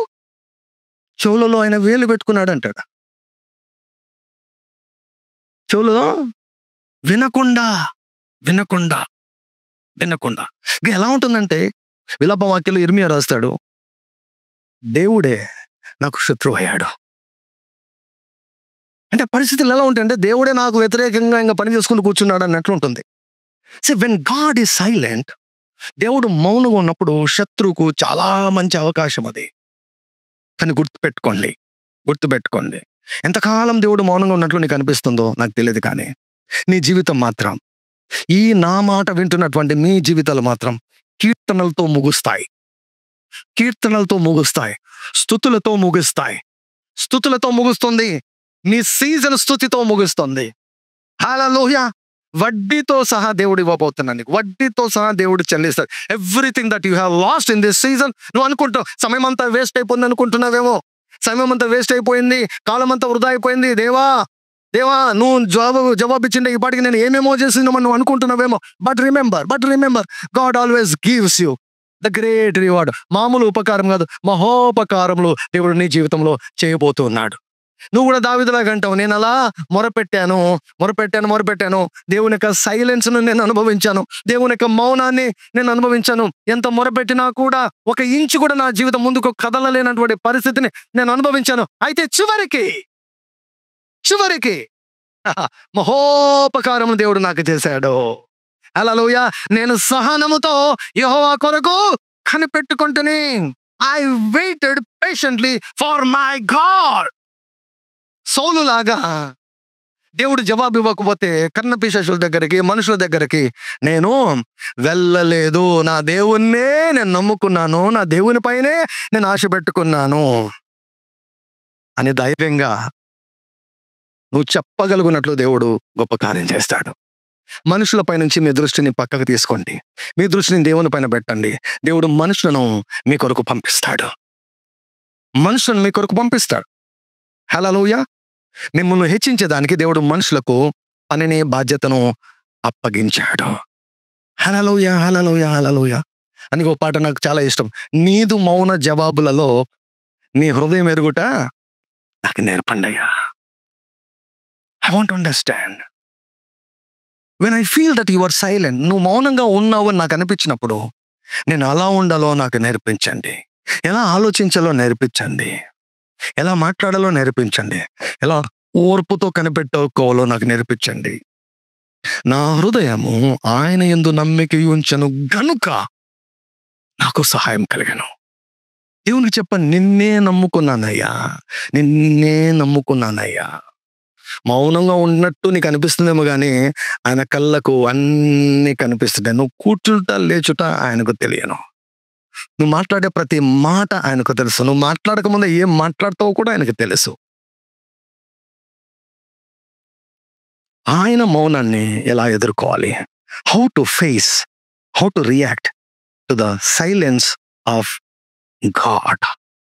చెవులలో ఆయన వేలు పెట్టుకున్నాడు అంటాడు. చెవులలో వినకుండా. ఇంకా ఎలా ఉంటుందంటే, విలాప వాక్యంలో ఇర్మియా రాస్తాడు, దేవుడే నాకు శత్రువు అయ్యాడు. అంటే పరిస్థితులు ఎలా ఉంటాయంటే, దేవుడే నాకు వ్యతిరేకంగా ఇంకా పని చేసుకుని కూర్చున్నాడు అన్నట్లు ఉంటుంది. So when God is silent, దేవుడు మౌనంగా ఉన్నప్పుడు శత్రువుకు చాలా మంచి అవకాశం అది. కానీ గుర్తుపెట్టుకోండి, ఎంతకాలం దేవుడు మౌనంగా ఉన్నట్లు నీకు అనిపిస్తుందో నాకు తెలియదు, కానీ నీ జీవితం మాత్రం, ఈ నా మాట వింటున్నటువంటి మీ జీవితాలు మాత్రం కీర్తనలతో ముగుస్తాయి, స్తుతులతో ముగుస్తుంది. నీ సీజన్ స్తుతితో ముగుస్తుంది. హల్లెలూయా. వడ్డీతో సహా దేవుడు ఇవ్వబోతున్నాడు నీకు. వడ్డీతో సహా దేవుడు చెల్లిస్తాడు. Everything that you have lost in this season. నువ్వు అనుకుంటావు సమయం అంతా వేస్ట్ అయిపోయింది అనుకుంటున్నావేమో. సమయం అంతా వేస్ట్ అయిపోయింది, కాలం అంతా వృధా అయిపోయింది. దేవా దేవా నువ్వు జవాబు ఇచ్చిండే ఈ పాటికి నేను ఏమేమో చేసినామని నువ్వు అనుకుంటున్నావేమో. But remember God always gives you the great reward. మామూలు ఉపకారం కాదు, మహోపకారములు దేవుడు నీ జీవితంలో చేయబోతున్నాడు. నువ్వు కూడా దావీదులాగా అంటావు, నేను అలా మొరపెట్టాను, దేవుని యొక్క సైలెన్స్ను నేను అనుభవించాను, దేవుని యొక్క మౌనాన్ని నేను అనుభవించాను. ఎంత మొరపెట్టినా కూడా ఒక ఇంచు కూడా నా జీవితం ముందుకు కదలలేనటువంటి పరిస్థితిని నేను అనుభవించాను. అయితే చివరికి మహోపకారము దేవుడు నాకు చేశాడు. హల్లెలూయా. నేను సహనముతో యెహోవా కొరకు కనిపెట్టుకుంటుని. I waited patiently for my God. సౌలు లాగా దేవుడు జవాబు ఇవ్వకపోతే కన్నపిశాచుల దగ్గరికి, మనుషుల దగ్గరికి నేను వెళ్ళలేదు. నా దేవుణ్ణే నేను నమ్ముకున్నాను, నా దేవుని పైనే నేను ఆశ పెట్టుకున్నాను అని ధైర్యంగా నువ్వు చెప్పగలుగునట్లు దేవుడు గొప్ప కార్యం చేస్తాడు. మనుషులపై నుంచి మీ దృష్టిని పక్కకు తీసుకోండి, మీ దృష్టిని దేవుని పైన పెట్టండి. దేవుడు మనుషులను మీ కొరకు పంపిస్తాడు. హల్లెలూయా. మిమ్మల్ని హెచ్చించేదానికి దేవుడు మనుషులకు పనిని, బాధ్యతను అప్పగించాడు. హల్లెలూయా. అని ఒక పాట నాకు చాలా ఇష్టం. నీదు మౌన జవాబులలో నీ హృదయం ఎరుగుట నాకు నేర్పండయ్యా. I want to understand. When I feel that you are silent, నువ్వు మౌనంగా ఉన్నావు అని నాకు అనిపించినప్పుడు నేను ఎలా ఉండాలో నాకు నేర్పించండి, ఎలా ఆలోచించాలో నేర్పించండి, ఎలా మాట్లాడాలో నేర్పించండి, ఎలా ఓర్పుతో కనిపెట్టుకోవాలో నాకు నేర్పించండి. నా హృదయము ఆయన యందు నమ్మిక ఉంచెను గనుక నాకు సహాయం కలిగెను. దేవునికి చెప్పండి, నిన్నే నమ్ముకున్నానయ్యా. మౌనంగా ఉన్నట్టు నీకు అనిపిస్తుందేమో కానీ ఆయన కళ్ళకు అన్నీ కనిపిస్తుంటాయి. నువ్వు కూర్చుంటా లేచుట ఆయనకు తెలియను. నువ్వు మాట్లాడే ప్రతి మాట ఆయనకు తెలుసు. నువ్వు మాట్లాడకముందే ఏం మాట్లాడతావో కూడా ఆయనకు తెలుసు. ఆయన మౌనాన్ని ఎలా ఎదుర్కోవాలి, how to react to the silence of God.